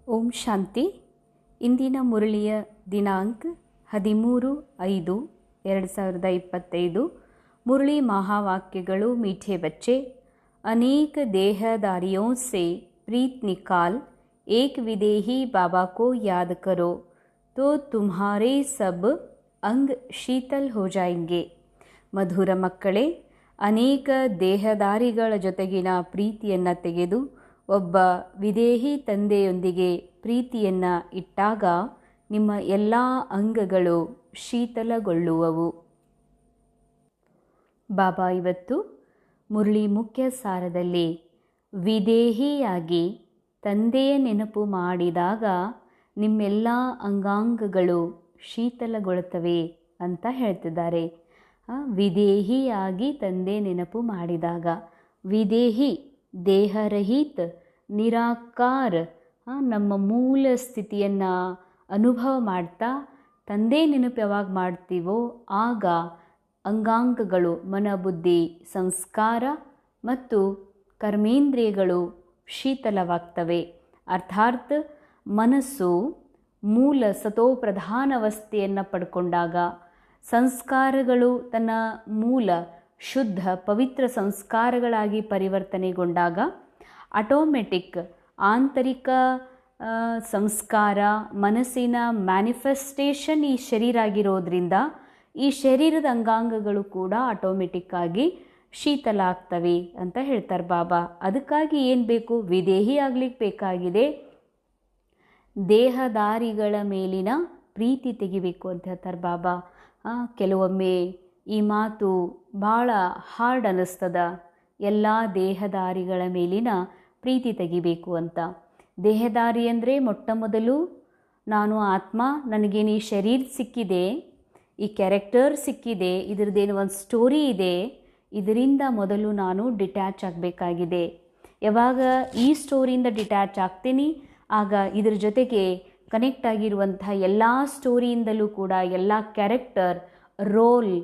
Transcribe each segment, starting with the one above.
ಓಂ ಶಾಂತಿ. ಇಂದಿನ ಮುರಳಿಯ ದಿನಾಂಕ 13/5/2025. मुरली महावाक्यಗಳು. मीठे बच्चे, अनेक देहदारियों से प्रीत निकाल एक विदेही बाबा को याद करो तो तुम्हारे सब अंग शीतल हो जाएंगे. ಮಧುರ ಮಕ್ಕಳೇ, ಅನೇಕ ದೇಹದಾರಿಗಳ ಜೊತೆಗಿನ ಪ್ರೀತಿಯನ್ನು ತೆಗೆದು ಒಬ್ಬ ವಿದೇಹಿ ತಂದೆಯೊಂದಿಗೆ ಪ್ರೀತಿಯನ್ನು ಇಟ್ಟಾಗ ನಿಮ್ಮ ಎಲ್ಲ ಅಂಗಗಳು ಶೀತಲಗೊಳ್ಳುವವು. ಬಾಬಾ ಇವತ್ತು ಮುರಳಿ ಮುಖ್ಯ ಸಾರದಲ್ಲಿ ವಿದೇಹಿಯಾಗಿ ತಂದೆಯ ನೆನಪು ಮಾಡಿದಾಗ ನಿಮ್ಮೆಲ್ಲ ಅಂಗಾಂಗಗಳು ಶೀತಲಗೊಳ್ಳುತ್ತವೆ ಅಂತ ಹೇಳ್ತಿದ್ದಾರೆ. ವಿದೇಹಿಯಾಗಿ ತಂದೆ ನೆನಪು ಮಾಡಿದಾಗ, ವಿದೇಹಿ ದೇಹರಹಿತ ನಿರಾಕಾರ, ನಮ್ಮ ಮೂಲ ಸ್ಥಿತಿಯನ್ನು ಅನುಭವ ಮಾಡ್ತಾ ತಂದೆ ನೆನಪು ಯಾವಾಗ ಮಾಡ್ತೀವೋ ಆಗ ಅಂಗಾಂಗಗಳು, ಮನ ಬುದ್ಧಿ ಸಂಸ್ಕಾರ ಮತ್ತು ಕರ್ಮೇಂದ್ರಿಯಗಳು ಶೀತಲವಾಗ್ತವೆ. ಅರ್ಥಾತ್ ಮನಸ್ಸು ಮೂಲ ಸತೋಪ್ರಧಾನ ಅವಸ್ಥೆಯನ್ನು ಪಡ್ಕೊಂಡಾಗ, ಸಂಸ್ಕಾರಗಳು ತನ್ನ ಮೂಲ ಶುದ್ಧ ಪವಿತ್ರ ಸಂಸ್ಕಾರಗಳಾಗಿ ಪರಿವರ್ತನೆಗೊಂಡಾಗ ಆಟೋಮೆಟಿಕ್ ಆಂತರಿಕ ಸಂಸ್ಕಾರ ಮನಸ್ಸಿನ ಮ್ಯಾನಿಫೆಸ್ಟೇಷನ್ ಈ ಶರೀರ ಆಗಿರೋದ್ರಿಂದ ಈ ಶರೀರದ ಅಂಗಾಂಗಗಳು ಕೂಡ ಆಟೋಮೆಟಿಕ್ಕಾಗಿ ಶೀತಲ ಆಗ್ತವೆ ಅಂತ ಹೇಳ್ತಾರೆ ಬಾಬಾ. ಅದಕ್ಕಾಗಿ ಏನು ಬೇಕು? ವಿದೇಹಿ ಆಗ್ಲಿಕ್ಕೆ ಬೇಕಾಗಿದೆ ದೇಹದಾರಿಗಳ ಮೇಲಿನ ಪ್ರೀತಿ ತೆಗಿಬೇಕು ಅಂತ ಹೇಳ್ತಾರೆ ಬಾಬಾ. ಕೆಲವೊಮ್ಮೆ ಈ ಮಾತು ಭಾಳ ಹಾರ್ಡ್ ಅನ್ನಿಸ್ತದ, ಎಲ್ಲ ದೇಹದಾರಿಗಳ ಮೇಲಿನ ಪ್ರೀತಿ ತೆಗಿಬೇಕು ಅಂತ. ದೇಹದಾರಿ ಅಂದರೆ ಮೊಟ್ಟ ಮೊದಲು ನಾನು ಆತ್ಮ, ನನಗೇನು ಈ ಶರೀರ ಸಿಕ್ಕಿದೆ, ಈ ಕ್ಯಾರೆಕ್ಟರ್ ಸಿಕ್ಕಿದೆ, ಇದ್ರದ್ದೇನು ಒಂದು ಸ್ಟೋರಿ ಇದೆ, ಇದರಿಂದ ಮೊದಲು ನಾನು ಡಿಟ್ಯಾಚ್ ಆಗಬೇಕಾಗಿದೆ. ಯಾವಾಗ ಈ ಸ್ಟೋರಿಯಿಂದ ಡಿಟ್ಯಾಚ್ ಆಗ್ತೀನಿ ಆಗ ಇದ್ರ ಜೊತೆಗೆ ಕನೆಕ್ಟ್ ಆಗಿರುವಂಥ ಎಲ್ಲ ಸ್ಟೋರಿಯಿಂದಲೂ ಕೂಡ ಎಲ್ಲ ಕ್ಯಾರೆಕ್ಟರ್, ರೋಲ್,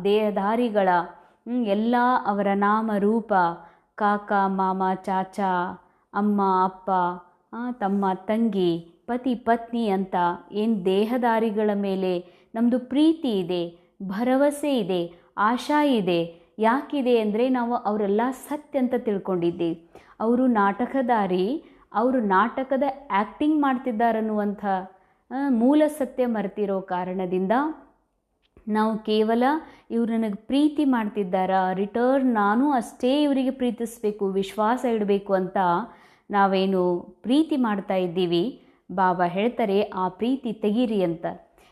ದೇಹದಾರಿಗಳ ಎಲ್ಲ ಅವರ ನಾಮ ರೂಪ, ಕಾಕ ಮಾಮ ಚಾಚಾ, ಅಮ್ಮ ಅಪ್ಪ, ತಮ್ಮ ತಂಗಿ, ಪತಿ ಪತ್ನಿ ಅಂತ ಏನು ದೇಹದಾರಿಗಳ ಮೇಲೆ ನಮ್ಮದು ಪ್ರೀತಿ ಇದೆ, ಭರವಸೆ ಇದೆ, ಆಶಾ ಇದೆ. ಯಾಕಿದೆ ಅಂದರೆ ನಾವು ಅವರೆಲ್ಲ ಸತ್ಯ ಅಂತ ತಿಳ್ಕೊಂಡಿದ್ದೀವಿ. ಅವರು ನಾಟಕದಾರಿ, ಅವರು ನಾಟಕದ ಆ್ಯಕ್ಟಿಂಗ್ ಮಾಡ್ತಿದ್ದಾರನ್ನುವಂಥ ಮೂಲ ಸತ್ಯ ಮರೆತಿರೋ ಕಾರಣದಿಂದ ನಾವು ಕೇವಲ ಇವರು ನನಗೆ ಪ್ರೀತಿ ಮಾಡ್ತಿದ್ದಾರ, ರಿಟರ್ನ್ ನಾನು ಅಷ್ಟೇ ಇವರಿಗೆ ಪ್ರೀತಿಸಬೇಕು, ವಿಶ್ವಾಸ ಇಡಬೇಕು ಅಂತ ನಾವೇನು ಪ್ರೀತಿ ಮಾಡ್ತಾ ಇದ್ದೀವಿ. ಬಾಬಾ ಹೇಳ್ತಾರೆ ಆ ಪ್ರೀತಿ ತೆಗೀರಿ ಅಂತ.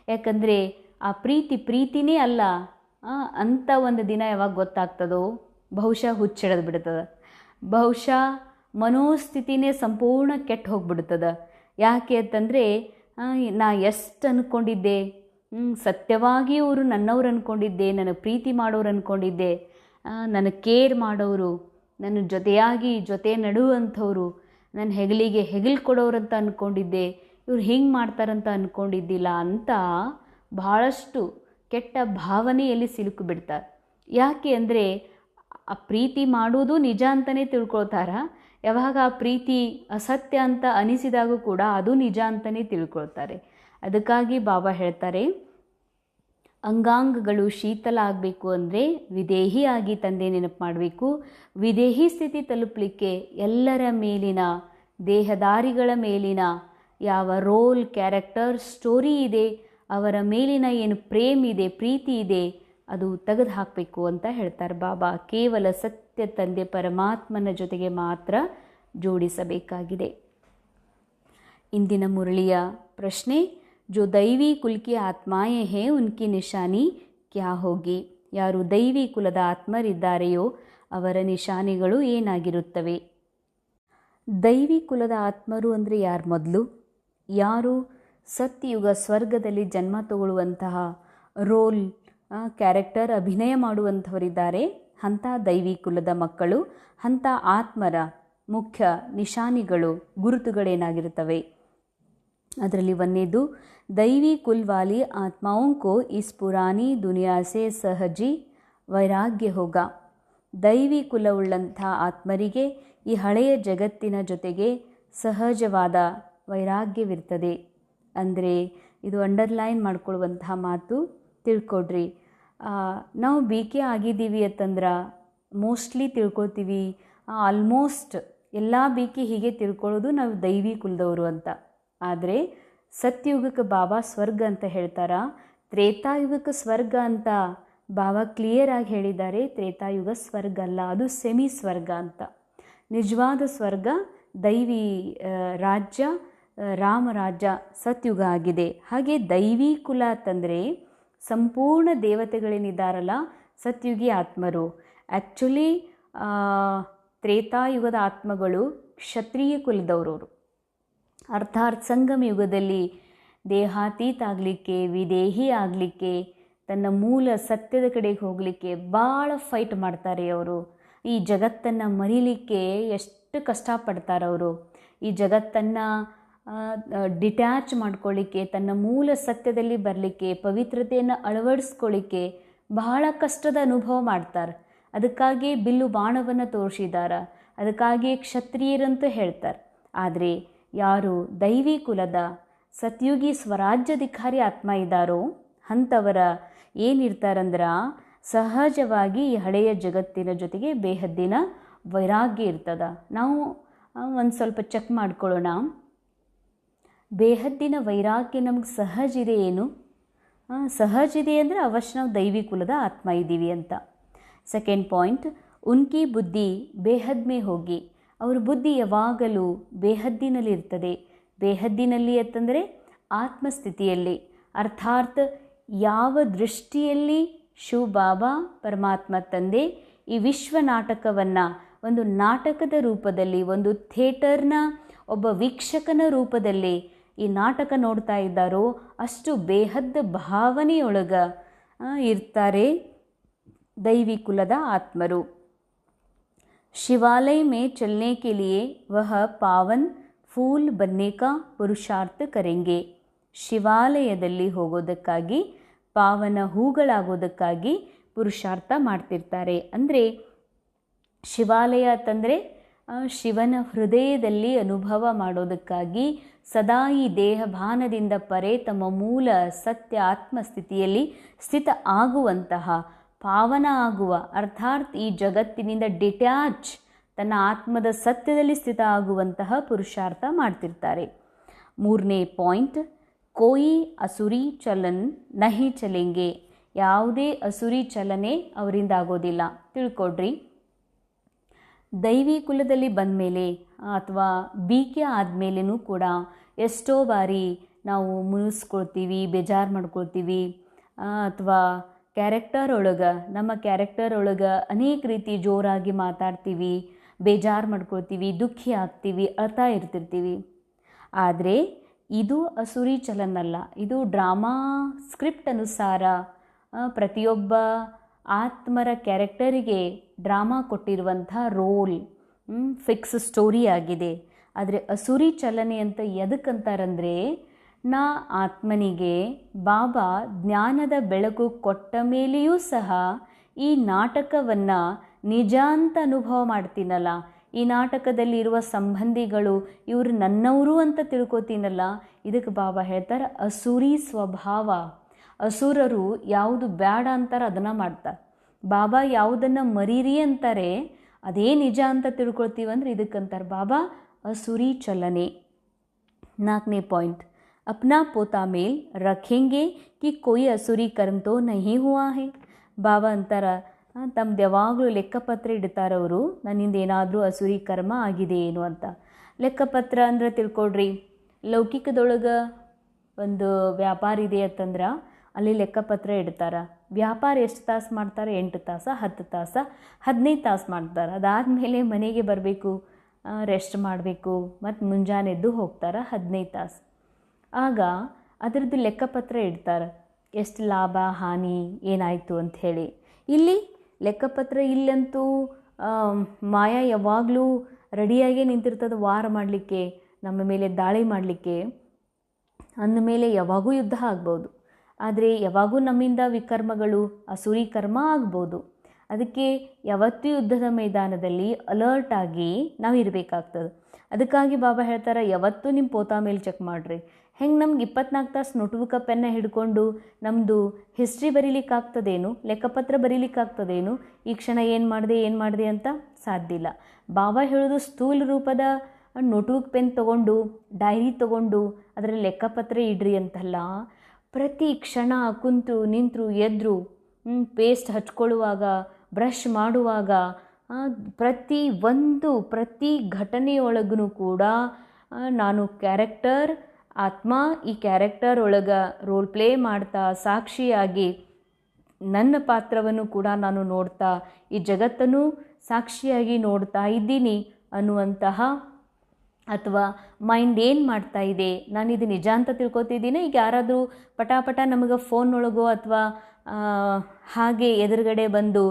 ಯಾಕಂದರೆ ಆ ಪ್ರೀತಿನೇ ಅಲ್ಲ ಅಂತ ಒಂದು ದಿನ ಯಾವಾಗ ಗೊತ್ತಾಗ್ತದೋ ಬಹುಶಃ ಹುಚ್ಚಿಡದು ಬಿಡ್ತದೆ, ಬಹುಶಃ ಮನೋಸ್ಥಿತಿನೇ ಸಂಪೂರ್ಣ ಕೆಟ್ಟು ಹೋಗ್ಬಿಡ್ತದೆ. ಯಾಕೆ ಅಂತಂದರೆ ನಾ ಎಷ್ಟು ಅಂದ್ಕೊಂಡಿದ್ದೆ, ಸತ್ಯವಾಗಿ ಇವರು ನನ್ನವ್ರು ಅಂದ್ಕೊಂಡಿದ್ದೆ, ನನಗೆ ಪ್ರೀತಿ ಮಾಡೋರು ಅಂದ್ಕೊಂಡಿದ್ದೆ, ನನಗೆ ಕೇರ್ ಮಾಡೋರು, ನನ್ನ ಜೊತೆ ನಡುವಂಥವ್ರು, ನನ್ನ ಹೆಗಲಿಗೆ ಹೆಗಲು ಕೊಡೋರಂತ ಅಂದ್ಕೊಂಡಿದ್ದೆ, ಇವ್ರು ಹಿಂಗೆ ಮಾಡ್ತಾರಂತ ಅಂದ್ಕೊಂಡಿದ್ದಿಲ್ಲ ಅಂತ ಭಾಳಷ್ಟು ಕೆಟ್ಟ ಭಾವನೆಯಲ್ಲಿ ಸಿಲುಕಿಬಿಡ್ತಾರೆ. ಯಾಕೆ ಅಂದರೆ ಆ ಪ್ರೀತಿ ಮಾಡೋದು ನಿಜ ಅಂತಲೇ ತಿಳ್ಕೊಳ್ತಾರ. ಯಾವಾಗ ಆ ಪ್ರೀತಿ ಅಸತ್ಯ ಅಂತ ಅನಿಸಿದಾಗೂ ಕೂಡ ಅದು ನಿಜ ಅಂತಲೇ ತಿಳ್ಕೊಳ್ತಾರೆ. ಅದಕ್ಕಾಗಿ ಬಾಬಾ ಹೇಳ್ತಾರೆ ಅಂಗಾಂಗಗಳು ಶೀತಲ ಆಗಬೇಕು ಅಂದರೆ ವಿದೇಹಿಯಾಗಿ ತಂದೆ ನೆನಪು ಮಾಡಬೇಕು. ವಿದೇಹಿ ಸ್ಥಿತಿ ತಲುಪಲಿಕ್ಕೆ ಎಲ್ಲರ ಮೇಲಿನ, ದೇಹದಾರಿಗಳ ಮೇಲಿನ ಯಾವ ರೋಲ್, ಕ್ಯಾರೆಕ್ಟರ್, ಸ್ಟೋರಿ ಇದೆ, ಅವರ ಮೇಲಿನ ಏನು ಪ್ರೇಮ ಇದೆ, ಪ್ರೀತಿ ಇದೆ, ಅದು ತೆಗೆದು ಹಾಕಬೇಕು ಅಂತ ಹೇಳ್ತಾರೆ ಬಾಬಾ. ಕೇವಲ ಸತ್ಯ ತಂದೆ ಪರಮಾತ್ಮನ ಜೊತೆಗೆ ಮಾತ್ರ ಜೋಡಿಸಬೇಕಾಗಿದೆ. ಇಂದಿನ ಮುರಳಿಯ ಪ್ರಶ್ನೆ, जो दैवी कुल की आत्माएं हैं उनकी निशानी क्या होगी? ಯಾರು ದೈವಿ ಕುಲದ ಆತ್ಮರಿದ್ದಾರೆಯೋ ಅವರ ನಿಶಾನಿಗಳು ಏನಾಗಿರುತ್ತವೆ? ದೈವಿ ಕುಲದ ಆತ್ಮರು ಅಂದರೆ ಯಾರು? ಮೊದಲು ಯಾರು ಸತ್ಯಯುಗ ಸ್ವರ್ಗದಲ್ಲಿ ಜನ್ಮ ತಗೊಳ್ಳುವಂತಹ ರೋಲ್, ಕ್ಯಾರೆಕ್ಟರ್ ಅಭಿನಯ ಮಾಡುವಂಥವರಿದ್ದಾರೆ, ಅಂಥ ದೈವಿ ಕುಲದ ಮಕ್ಕಳು, ಅಂಥ ಆತ್ಮರ ಮುಖ್ಯ ನಿಶಾನಿಗಳು, ಗುರುತುಗಳೇನಾಗಿರುತ್ತವೆ? ಅದರಲ್ಲಿ ಒಂದೇದು, दैवी कुल वाली आत्माओं को इस पुरानी दुनिया से सहजी वैराग्य होगा. ದೈವಿ ಕುಲವುಳ್ಳಂಥ ಆತ್ಮರಿಗೆ ಈ ಹಳೆಯ ಜಗತ್ತಿನ ಜೊತೆಗೆ ಸಹಜವಾದ ವೈರಾಗ್ಯವಿರ್ತದೆ. ಅಂದರೆ ಇದು ಅಂಡರ್ಲೈನ್ ಮಾಡ್ಕೊಳ್ಳುವಂತಹ ಮಾತು, ತಿಳ್ಕೊಡ್ರಿ. ನಾವು ಬಿ ಕೆ ಆಗಿದ್ದೀವಿ ಅಂತಂದ್ರೆ ಮೋಸ್ಟ್ಲಿ ತಿಳ್ಕೊಳ್ತೀವಿ, ಆಲ್ಮೋಸ್ಟ್ ಎಲ್ಲ ಬಿ ಕೆ ಹೀಗೆ ತಿಳ್ಕೊಳ್ಳೋದು ನಾವು ದೈವಿ ಕುಲದವರು ಅಂತ. ಆದರೆ ಸತ್ಯಯುಗಕ್ಕೆ ಬಾಬಾ ಸ್ವರ್ಗ ಅಂತ ಹೇಳ್ತಾರ, ತ್ರೇತಾಯುಗಕ್ಕೆ ಸ್ವರ್ಗ ಅಂತ ಬಾಬಾ ಕ್ಲಿಯರ್ ಆಗಿ ಹೇಳಿದ್ದಾರೆ. ತ್ರೇತಾಯುಗ ಸ್ವರ್ಗ ಅಲ್ಲ, ಅದು ಸೆಮಿ ಸ್ವರ್ಗ ಅಂತ. ನಿಜವಾದ ಸ್ವರ್ಗ ದೈವಿ ರಾಜ್ಯ, ರಾಮರಾಜ್ಯ ಸತ್ಯುಗ ಆಗಿದೆ. ಹಾಗೆ ದೈವಿ ಕುಲ ಅಂತಂದರೆ ಸಂಪೂರ್ಣ ದೇವತೆಗಳೇನಿದ್ದಾರಲ್ಲ ಸತ್ಯುಗಿ ಆತ್ಮರು. ಆ್ಯಕ್ಚುಲಿ ತ್ರೇತಾಯುಗದ ಆತ್ಮಗಳು ಕ್ಷತ್ರಿಯ ಕುಲದವರವರು. ಅರ್ಥಾತ್ ಸಂಗಮ ಯುಗದಲ್ಲಿ ದೇಹಾತೀತ ಆಗಲಿಕ್ಕೆ, ವಿದೇಹಿ ಆಗಲಿಕ್ಕೆ, ತನ್ನ ಮೂಲ ಸತ್ಯದ ಕಡೆಗೆ ಹೋಗಲಿಕ್ಕೆ ಭಾಳ ಫೈಟ್ ಮಾಡ್ತಾರೆ ಅವರು. ಈ ಜಗತ್ತನ್ನು ಮರೀಲಿಕ್ಕೆ ಎಷ್ಟು ಕಷ್ಟಪಡ್ತಾರವರು. ಈ ಜಗತ್ತನ್ನು ಡಿಟ್ಯಾಚ್ ಮಾಡ್ಕೊಳ್ಳಿಕ್ಕೆ, ತನ್ನ ಮೂಲ ಸತ್ಯದಲ್ಲಿ ಬರಲಿಕ್ಕೆ, ಪವಿತ್ರತೆಯನ್ನು ಅಳವಡಿಸ್ಕೊಳ್ಳಿಕ್ಕೆ ಬಹಳ ಕಷ್ಟದ ಅನುಭವ ಮಾಡ್ತಾರೆ. ಅದಕ್ಕಾಗಿ ಬಿಲ್ಲು ಬಾಣವನ್ನು ತೋರಿಸಿದ್ದಾರೆ, ಅದಕ್ಕಾಗಿ ಕ್ಷತ್ರಿಯರಂತೂ ಹೇಳ್ತಾರೆ. ಆದರೆ ಯಾರು ದೈವಿ ಕುಲದ ಸತ್ಯುಗಿ ಸ್ವರಾಜ್ಯಾಧಿಕಾರಿ ಆತ್ಮ ಇದ್ದಾರೋ ಅಂಥವರ ಏನಿರ್ತಾರಂದ್ರೆ ಸಹಜವಾಗಿ ಈ ಹಳೆಯ ಜಗತ್ತಿನ ಜೊತೆಗೆ ಬೇಹದ್ದಿನ ವೈರಾಗ್ಯ ಇರ್ತದ. ನಾವು ಒಂದು ಸ್ವಲ್ಪ ಚೆಕ್ ಮಾಡ್ಕೊಳ್ಳೋಣ. ಬೇಹದ್ದಿನ ವೈರಾಗ್ಯ ನಮ್ಗೆ ಸಹಜ ಇದೆ ಏನು? ಸಹಜ ಇದೆ ಅಂದರೆ ಅವಶ್ಯ ನಾವು ದೈವಿ ಕುಲದ ಆತ್ಮ ಇದ್ದೀವಿ ಅಂತ. ಸೆಕೆಂಡ್ ಪಾಯಿಂಟ್, ಉನ್ಕಿ ಬುದ್ಧಿ ಬೇಹದ್ ಮೇ ಹೋಗಿ. ಅವ್ರ ಬುದ್ಧಿ ಯಾವಾಗಲೂ ಬೇಹದ್ದಿನಲ್ಲಿ ಇರ್ತದೆ. ಬೇಹದ್ದಿನಲ್ಲಿ ಅಂತಂದರೆ ಆತ್ಮಸ್ಥಿತಿಯಲ್ಲಿ. ಅರ್ಥಾತ್ ಯಾವ ದೃಷ್ಟಿಯಲ್ಲಿ ಶಿವ ಬಾಬಾ ಪರಮಾತ್ಮ ತಂದೆ ಈ ವಿಶ್ವ ನಾಟಕವನ್ನು ಒಂದು ನಾಟಕದ ರೂಪದಲ್ಲಿ, ಒಂದು ಥಿಯೇಟರ್ನ ಒಬ್ಬ ವೀಕ್ಷಕನ ರೂಪದಲ್ಲಿ ಈ ನಾಟಕ ನೋಡ್ತಾ ಇದ್ದಾರೋ ಅಷ್ಟು ಬೇಹದ್ದ ಭಾವನೆಯೊಳಗ ಇರ್ತಾರೆ दैवी कुलद आत्मरु। शिवालय में चलने के लिए वह पावन फूल बनने का पुरुषार्थ करेंगे। ಶಿವಾಲಯದಲ್ಲಿ ಹೋಗೋದಕ್ಕಾಗಿ, ಪಾವನ ಹೂಗಳಾಗೋದಕ್ಕಾಗಿ ಪುರುಷಾರ್ಥ ಮಾಡ್ತಿರ್ತಾರೆ. ಅಂದರೆ ಶಿವಾಲಯ ಅಂತಂದರೆ ಶಿವನ ಹೃದಯದಲ್ಲಿ ಅನುಭವ ಮಾಡೋದಕ್ಕಾಗಿ ಸದಾ ಈ ದೇಹಭಾನದಿಂದ ಪರೆ ತಮ್ಮ ಮೂಲ ಸತ್ಯ ಆತ್ಮಸ್ಥಿತಿಯಲ್ಲಿ ಸ್ಥಿತ ಆಗುವಂತಹ, ಪಾವನ ಆಗುವ, ಅರ್ಥಾತ್ ಈ ಜಗತ್ತಿನಿಂದ ಡಿಟ್ಯಾಚ್ ತನ್ನ ಆತ್ಮದ ಸತ್ಯದಲ್ಲಿ ಸ್ಥಿತ ಆಗುವಂತಹ ಪುರುಷಾರ್ಥ ಮಾಡ್ತಿರ್ತಾರೆ. ಮೂರನೇ ಪಾಯಿಂಟ್, ಕೋಯಿ ಅಸುರಿ ಚಲನ್ ನಹಿ ಚಲೆಂಗೆ. ಯಾವುದೇ ಅಸುರಿ ಚಲನೆ ಅವರಿಂದ ಆಗೋದಿಲ್ಲ. ತಿಳ್ಕೊಡ್ರಿ, ದೈವಿ ಕುಲದಲ್ಲಿ ಬಂದ ಮೇಲೆ ಅಥವಾ ಬೀಕೆ ಆದಮೇಲೆನೂ ಕೂಡ ಎಷ್ಟೋ ಬಾರಿ ನಾವು ಮುನಿಸ್ಕೊಳ್ತೀವಿ, ಬೇಜಾರು ಮಾಡ್ಕೊಳ್ತೀವಿ, ಅಥವಾ ಕ್ಯಾರೆಕ್ಟರ್ ಒಳಗೆ, ನಮ್ಮ ಕ್ಯಾರೆಕ್ಟರ್ ಒಳಗೆ ಅನೇಕ ರೀತಿ ಜೋರಾಗಿ ಮಾತಾಡ್ತೀವಿ, ಬೇಜಾರು ಮಾಡ್ಕೊಳ್ತೀವಿ, ದುಃಖಿ ಆಗ್ತೀವಿ, ಅಳ್ತಾ ಇರ್ತಿರ್ತೀವಿ. ಆದರೆ ಇದು ಅಸುರಿ ಚಲನಲ್ಲ. ಇದು ಡ್ರಾಮಾ ಸ್ಕ್ರಿಪ್ಟ್ ಅನುಸಾರ ಪ್ರತಿಯೊಬ್ಬ ಆತ್ಮರ ಕ್ಯಾರೆಕ್ಟರಿಗೆ ಡ್ರಾಮಾ ಕೊಟ್ಟಿರುವಂಥ ರೋಲ್, ಫಿಕ್ಸ್ ಸ್ಟೋರಿ ಆಗಿದೆ. ಆದರೆ ಅಸುರಿ ಚಲನೆ ಅಂತ ಎದಕ್ಕಂತಾರಂದರೆ, ನಾ ಆತ್ಮನಿಗೆ ಬಾಬಾ ಜ್ಞಾನದ ಬೆಳಕು ಕೊಟ್ಟ ಮೇಲೆಯೂ ಸಹ ಈ ನಾಟಕವನ್ನು ನಿಜ ಅಂತ ಅನುಭವ ಮಾಡ್ತೀನಲ್ಲ, ಈ ನಾಟಕದಲ್ಲಿರುವ ಸಂಬಂಧಿಗಳು ಇವರು ನನ್ನವರು ಅಂತ ತಿಳ್ಕೊತೀನಲ್ಲ, ಇದಕ್ಕೆ ಬಾಬಾ ಹೇಳ್ತಾರೆ ಅಸುರಿ ಸ್ವಭಾವ. ಅಸುರರು ಯಾವುದು ಬೇಡ ಅಂತಾರೆ ಅದನ್ನು ಮಾಡ್ತಾರೆ. ಬಾಬಾ ಯಾವುದನ್ನು ಮರೀರಿ ಅಂತಾರೆ ಅದೇ ನಿಜ ಅಂತ ತಿಳ್ಕೊಳ್ತೀವಂದ್ರೆ ಇದಕ್ಕಂತಾರೆ ಬಾಬಾ ಅಸುರಿ ಚಲನೆ. ನಾಲ್ಕನೇ ಪಾಯಿಂಟ್, ಅಪ್ನಾ ಪೋತಾ ಮೇಲ್ ರಖೆಂಗೆ ಕಿ ಕೋಯಿ ಅಸುರಿ ಕರ್ಮ ತೋ ನಹಿ ಹುವಾ ಹೇ. ಬಾಬಾ ಅಂತಾರ, ತಮ್ಮದು ಯಾವಾಗಲೂ ಲೆಕ್ಕಪತ್ರ ಇಡ್ತಾರವರು, ನನ್ನಿಂದ ಏನಾದರೂ ಅಸುರಿ ಕರ್ಮ ಆಗಿದೆ ಏನು ಅಂತ. ಲೆಕ್ಕಪತ್ರ ಅಂದರೆ ತಿಳ್ಕೊಡ್ರಿ, ಲೌಕಿಕದೊಳಗೆ ಒಂದು ವ್ಯಾಪಾರ ಇದೆ ಅಂತಂದ್ರೆ ಅಲ್ಲಿ ಲೆಕ್ಕಪತ್ರ ಇಡ್ತಾರೆ. ವ್ಯಾಪಾರ ಎಷ್ಟು ತಾಸು ಮಾಡ್ತಾರೆ? 8 ತಾಸು, 10 ತಾಸು, 15 ತಾಸು ಮಾಡ್ತಾರೆ. ಅದಾದಮೇಲೆ ಮನೆಗೆ ಬರಬೇಕು, ರೆಸ್ಟ್ ಮಾಡಬೇಕು, ಮತ್ತು ಮುಂಜಾನೆ ಎದ್ದು ಹೋಗ್ತಾರೆ 15 ತಾಸು. ಆಗ ಅದರದ್ದು ಲೆಕ್ಕಪತ್ರ ಇಡ್ತಾರೆ, ಎಷ್ಟು ಲಾಭ ಹಾನಿ ಏನಾಯಿತು ಅಂಥೇಳಿ. ಇಲ್ಲಿ ಲೆಕ್ಕಪತ್ರ ಇಲ್ಲಂತೂ ಮಾಯಾ ಯಾವಾಗಲೂ ರೆಡಿಯಾಗೇ ನಿಂತಿರ್ತದೆ ವಾರ ಮಾಡಲಿಕ್ಕೆ, ನಮ್ಮ ಮೇಲೆ ದಾಳಿ ಮಾಡಲಿಕ್ಕೆ. ಅಂದಮೇಲೆ ಯಾವಾಗೂ ಯುದ್ಧ ಆಗ್ಬೋದು, ಆದರೆ ಯಾವಾಗೂ ನಮ್ಮಿಂದ ವಿಕರ್ಮಗಳು ಅಸುರಿ ಕರ್ಮ ಆಗ್ಬೋದು. ಅದಕ್ಕೆ ಯಾವತ್ತೂ ಯುದ್ಧದ ಮೈದಾನದಲ್ಲಿ ಅಲರ್ಟ್ ಆಗಿ ನಾವು ಇರಬೇಕಾಗ್ತದೆ. ಅದಕ್ಕಾಗಿ ಬಾಬಾ ಹೇಳ್ತಾರೆ, ಯಾವತ್ತೂ ನಿಮ್ಮ ಪೋತಾ ಮೇಲೆ ಚೆಕ್ ಮಾಡಿರಿ. ಹೆಂಗೆ ನಮ್ಗೆ 24 ತಾಸು ನೋಟ್ಬುಕ್ಕ ಪೆನ್ನ ಹಿಡ್ಕೊಂಡು ನಮ್ಮದು ಹಿಸ್ಟ್ರಿ ಬರೀಲಿಕ್ಕಾಗ್ತದೇನು, ಲೆಕ್ಕಪತ್ರ ಬರೀಲಿಕ್ಕಾಗ್ತದೇನು, ಈ ಕ್ಷಣ ಏನು ಮಾಡಿದೆ ಅಂತ ಸಾಧ್ಯ ಇಲ್ಲ. ಬಾಬಾ ಹೇಳೋದು ಸ್ಥೂಲ ರೂಪದ ನೋಟ್ಬುಕ್ ಪೆನ್ ತೊಗೊಂಡು ಡೈರಿ ತೊಗೊಂಡು ಅದರಲ್ಲಿ ಲೆಕ್ಕಪತ್ರ ಇಡ್ರಿ ಅಂತಲ್ಲ. ಪ್ರತಿ ಕ್ಷಣ ಕುಂತು ನಿಂತರು ಎದ್ರು, ಪೇಸ್ಟ್ ಹಚ್ಕೊಳ್ಳುವಾಗ, ಬ್ರಷ್ ಮಾಡುವಾಗ, ಪ್ರತಿ ಘಟನೆಯೊಳಗೂ ಕೂಡ ನಾನು ಕ್ಯಾರೆಕ್ಟರ್ ಆತ್ಮ, ಈ ಕ್ಯಾರೆಕ್ಟರ್ ಒಳಗೆ ರೋಲ್ ಪ್ಲೇ ಮಾಡ್ತಾ ಸಾಕ್ಷಿಯಾಗಿ ನನ್ನ ಪಾತ್ರವನ್ನು ಕೂಡ ನಾನು ನೋಡ್ತಾ ಈ ಜಗತ್ತನ್ನು ಸಾಕ್ಷಿಯಾಗಿ ನೋಡ್ತಾ ಇದ್ದೀನಿ ಅನ್ನುವಂತಹ, ಅಥವಾ ಮೈಂಡ್ ಏನು ಮಾಡ್ತಾ ಇದೆ, ನಾನು ಇದು ನಿಜ ಅಂತ ತಿಳ್ಕೊತಿದ್ದೀನಿ. ಈಗ ಯಾರಾದರೂ ಪಟಾಪಟ ನಮಗೆ ಫೋನ್ನೊಳಗೋ ಅಥವಾ ಹಾಗೆ ಎದುರುಗಡೆ ಬಂದು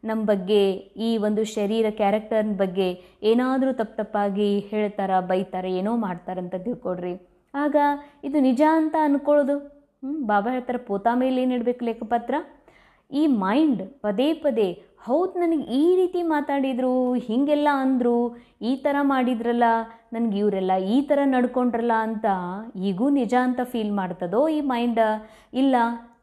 ನಮ್ಮ ಬಗ್ಗೆ, ಈ ಒಂದು ಶರೀರ ಕ್ಯಾರೆಕ್ಟರ್ನ ಬಗ್ಗೆ ಏನಾದರೂ ತಪ್ಪಾಗಿ ಹೇಳ್ತಾರೆ, ಬೈತಾರೆ, ಏನೋ ಮಾಡ್ತಾರಂತ ತಿಳ್ಕೊಡ್ರಿ. ಆಗ ಇದು ನಿಜ ಅಂತ ಅಂದ್ಕೊಳ್ಳೋದು. ಬಾಬಾ ಹೇಳ್ತಾರೆ, ಪೋತಾ ಮೇಲೆ ಏನು ಇಡಬೇಕು ಲೆಕ್ಕಪತ್ರ. ಈ ಮೈಂಡ್ ಪದೇ ಪದೇ ಹೌದು ನನಗೆ ಈ ರೀತಿ ಮಾತಾಡಿದರು, ಹೀಗೆಲ್ಲ ಅಂದರು, ಈ ಥರ ಮಾಡಿದ್ರಲ್ಲ, ನನಗೆ ಇವರೆಲ್ಲ ಈ ಥರ ನಡ್ಕೊಂಡ್ರಲ್ಲ ಅಂತ ಈಗೂ ನಿಜ ಅಂತ ಫೀಲ್ ಮಾಡ್ತದೋ ಈ ಮೈಂಡ? ಇಲ್ಲ,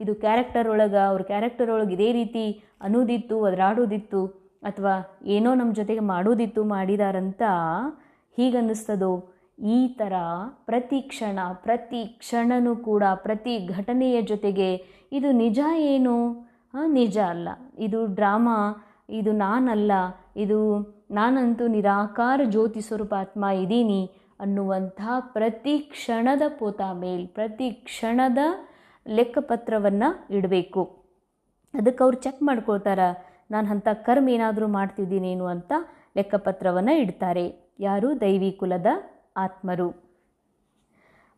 ಇದು ಅವ್ರ ಕ್ಯಾರೆಕ್ಟರ್ ಒಳಗೆ ಇದೇ ರೀತಿ ಅನ್ನೋದಿತ್ತು, ಅದರಾಡೋದಿತ್ತು, ಅಥವಾ ಏನೋ ನಮ್ಮ ಜೊತೆಗೆ ಮಾಡೋದಿತ್ತು, ಮಾಡಿದಾರಂತ ಹೀಗನ್ನಿಸ್ತದೋ? ಈ ಥರ ಪ್ರತಿ ಕ್ಷಣನೂ ಕೂಡ ಪ್ರತಿ ಘಟನೆಯ ಜೊತೆಗೆ ಇದು ನಿಜ ಏನು? ನಿಜ ಅಲ್ಲ, ಇದು ಡ್ರಾಮಾ, ಇದು ನಾನಲ್ಲ, ಇದು ನಾನಂತೂ ನಿರಾಕಾರ ಜ್ಯೋತಿ ಸ್ವರೂಪ ಆತ್ಮ ಇದ್ದೀನಿ ಅನ್ನುವಂಥ ಪ್ರತಿ ಕ್ಷಣದ ಪೋತಾ ಮೇಲ್, ಪ್ರತಿ ಕ್ಷಣದ ಲೆಕ್ಕಪತ್ರವನ್ನು ಇಡಬೇಕು. ಅದಕ್ಕೆ ಅವ್ರು ಚೆಕ್ ಮಾಡ್ಕೊಳ್ತಾರೆ, ನಾನು ಅಂಥ ಕರ್ಮ ಏನಾದರೂ ಮಾಡ್ತಿದ್ದೀನೇನು ಅಂತ ಲೆಕ್ಕಪತ್ರವನ್ನು ಇಡ್ತಾರೆ. ಯಾರು? ದೈವಿ ಕುಲದ ಆತ್ಮರು.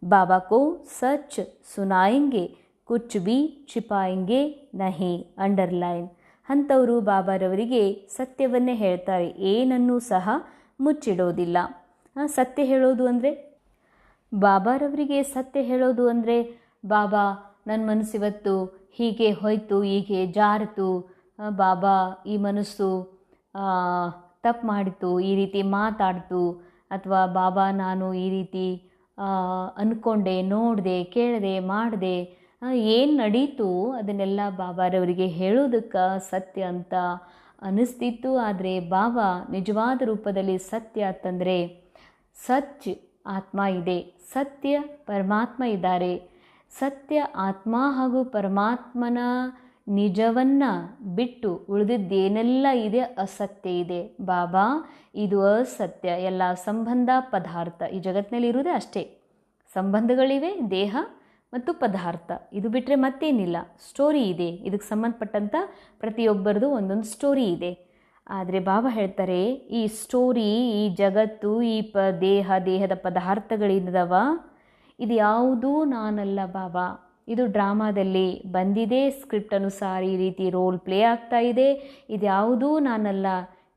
ಬಾಬಾ ಕೋ ಸಚ್ ಸುನಾಯಂಗೆ, ಕುಚ್ ಬಿ ಚಿಪಾಯಂಗೆ ನಹಿ, ಅಂಡರ್ಲೈನ್. ಅಂಥವರು ಬಾಬಾರವರಿಗೆ ಸತ್ಯವನ್ನೇ ಹೇಳ್ತಾರೆ, ಏನನ್ನೂ ಸಹ ಮುಚ್ಚಿಡೋದಿಲ್ಲ. ಸತ್ಯ ಹೇಳೋದು ಅಂದರೆ, ಬಾಬಾರವರಿಗೆ ಸತ್ಯ ಹೇಳೋದು ಅಂದರೆ, ಬಾಬಾ ನನ್ನ ಮನಸ್ಸು ಇವತ್ತು ಹೀಗೆ ಹೋಯ್ತು, ಹೀಗೆ ಜಾರಿತು, ಬಾಬಾ ಈ ಮನಸ್ಸು ತಪ್ಪು ಮಾಡಿತು, ಈ ರೀತಿ ಮಾತಾಡ್ತು, ಅಥವಾ ಬಾಬಾ ನಾನು ಈ ರೀತಿ ಅಂದ್ಕೊಂಡೆ, ನೋಡಿದೆ, ಕೇಳಿದೆ, ಮಾಡಿದೆ, ಏನು ನಡೀತು ಅದನ್ನೆಲ್ಲ ಬಾಬಾರವರಿಗೆ ಹೇಳೋದಕ್ಕೆ ಸತ್ಯ ಅಂತ ಅನ್ನಿಸ್ತಿತ್ತು. ಆದರೆ ಬಾಬಾ ನಿಜವಾದ ರೂಪದಲ್ಲಿ ಸತ್ಯ ಅಂತಂದರೆ, ಸಚ್ ಆತ್ಮ ಇದೆ, ಸತ್ಯ ಪರಮಾತ್ಮ ಇದ್ದಾರೆ. ಸತ್ಯ ಆತ್ಮ ಹಾಗೂ ಪರಮಾತ್ಮನ ನಿಜವನ್ನು ಬಿಟ್ಟು ಉಳಿದಿದ್ದೇನೆಲ್ಲ ಇದೆ ಅಸತ್ಯ ಇದೆ. ಬಾಬಾ ಇದು ಅಸತ್ಯ, ಎಲ್ಲ ಸಂಬಂಧ ಪದಾರ್ಥ, ಈ ಜಗತ್ತಿನಲ್ಲಿ ಇರುವುದೇ ಅಷ್ಟೇ, ಸಂಬಂಧಗಳಿವೆ, ದೇಹ ಮತ್ತು ಪದಾರ್ಥ, ಇದು ಬಿಟ್ಟರೆ ಮತ್ತೇನಿಲ್ಲ. ಸ್ಟೋರಿ ಇದೆ, ಇದಕ್ಕೆ ಸಂಬಂಧಪಟ್ಟಂಥ ಪ್ರತಿಯೊಬ್ಬರದು ಒಂದೊಂದು ಸ್ಟೋರಿ ಇದೆ. ಆದರೆ ಬಾಬಾ ಹೇಳ್ತಾರೆ, ಈ ಸ್ಟೋರಿ, ಈ ಜಗತ್ತು, ಈ ದೇಹದ ಪದಾರ್ಥಗಳಿದ್ದವ, ಇದು ಯಾವುದೂ ನಾನಲ್ಲ ಬಾಬಾ. ಇದು ಡ್ರಾಮಾದಲ್ಲಿ ಬಂದಿದೆ, ಸ್ಕ್ರಿಪ್ಟ್ ಅನುಸಾರ ಈ ರೀತಿ ರೋಲ್ ಪ್ಲೇ ಆಗ್ತಾ ಇದೆ, ಇದು ಯಾವುದೂ ನಾನಲ್ಲ,